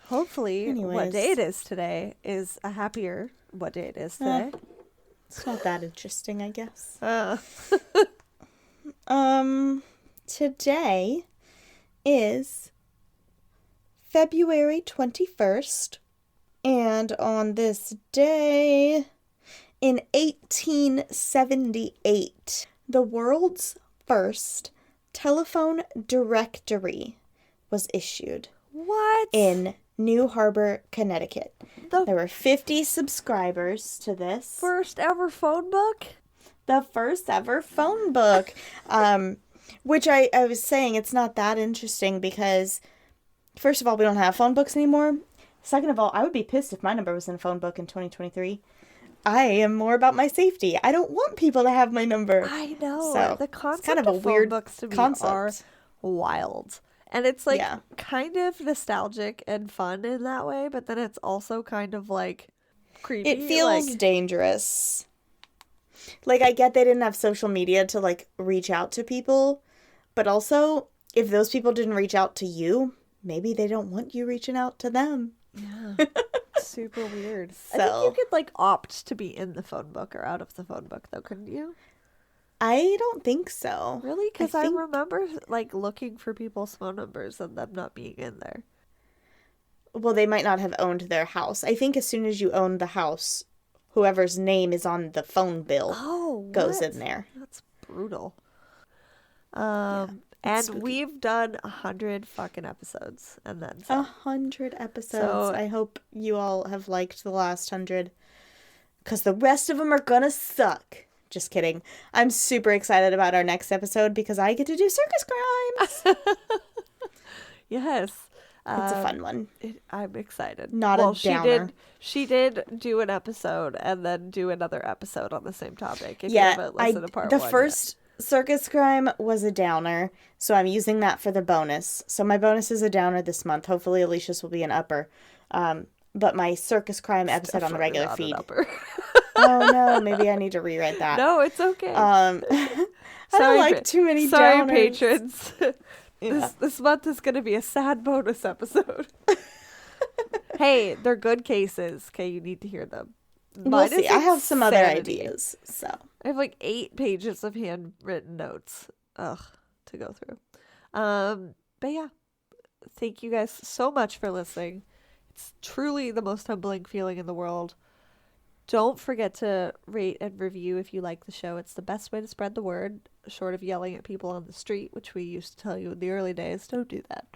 hopefully what day it is today is a happier what day it is today. It's not that interesting, I guess. Today is February 21st, and on this day in 1878, the world's first telephone directory was issued. What? In New Harbor, Connecticut. There were 50 subscribers to this. First ever phone book? The first ever phone book. Which I was saying, it's not that interesting because, first of all, we don't have phone books anymore. Second of all, I would be pissed if my number was in a phone book in 2023. I am more about my safety. I don't want people to have my number. I know. So, the concept kind of a phone weird books to me concept. are wild. And it's like Yeah. kind of nostalgic and fun in that way, but then it's also kind of like creepy. It feels dangerous. Like, I get they didn't have social media to, like, reach out to people, but also, if those people didn't reach out to you, maybe they don't want you reaching out to them. Yeah. Super weird. So, I think you could, like, opt to be in the phone book or out of the phone book, though, couldn't you? I don't think so. Really? Because I think... remember, like, looking for people's phone numbers and them not being in there. Well, they might not have owned their house. I think as soon as you own the house, whoever's name is on the phone bill goes in there. That's brutal. And spooky. We've done 100 fucking episodes, and then 100 episodes. So, I hope you all have liked the last 100, because the rest of them are gonna suck. Just kidding. I'm super excited about our next episode because I get to do circus crimes. Yes. It's a fun one. I'm excited. Not a downer. She did do an episode and then do another episode on the same topic. If yeah, you haven't listened to part the one first circus crime was a downer, so I'm using that for the bonus. So my bonus is a downer this month. Hopefully Alicia's will be an upper. But my circus crime episode on the regular feed. Oh no, maybe I need to rewrite that. No, it's okay. I don't like too many downers. Patrons. This month is going to be a sad bonus episode. Hey, they're good cases. Okay, you need to hear them. We'll see. I have some other ideas. So I have like 8 pages of handwritten notes. To go through. But yeah, thank you guys so much for listening. It's truly the most humbling feeling in the world. Don't forget to rate and review if you like the show. It's the best way to spread the word, short of yelling at people on the street, which we used to tell you in the early days. Don't do that.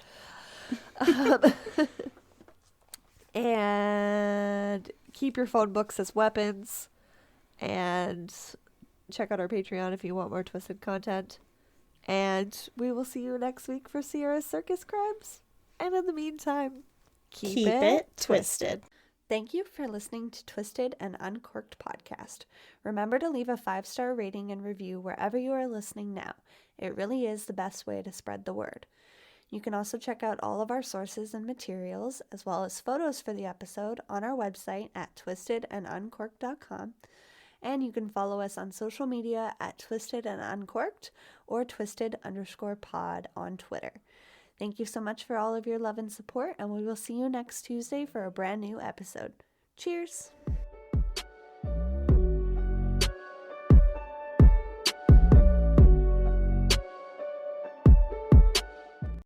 And keep your phone books as weapons. And check out our Patreon if you want more twisted content. And we will see you next week for Sierra's Circus Crimes. And in the meantime, keep it twisted. Thank you for listening to Twisted and Uncorked Podcast. Remember to leave a 5-star rating and review wherever you are listening now. It really is the best way to spread the word. You can also check out all of our sources and materials, as well as photos for the episode, on our website at twistedanduncorked.com. And you can follow us on social media at Twisted and Uncorked or Twisted_pod on Twitter. Thank you so much for all of your love and support, and we will see you next Tuesday for a brand new episode. Cheers!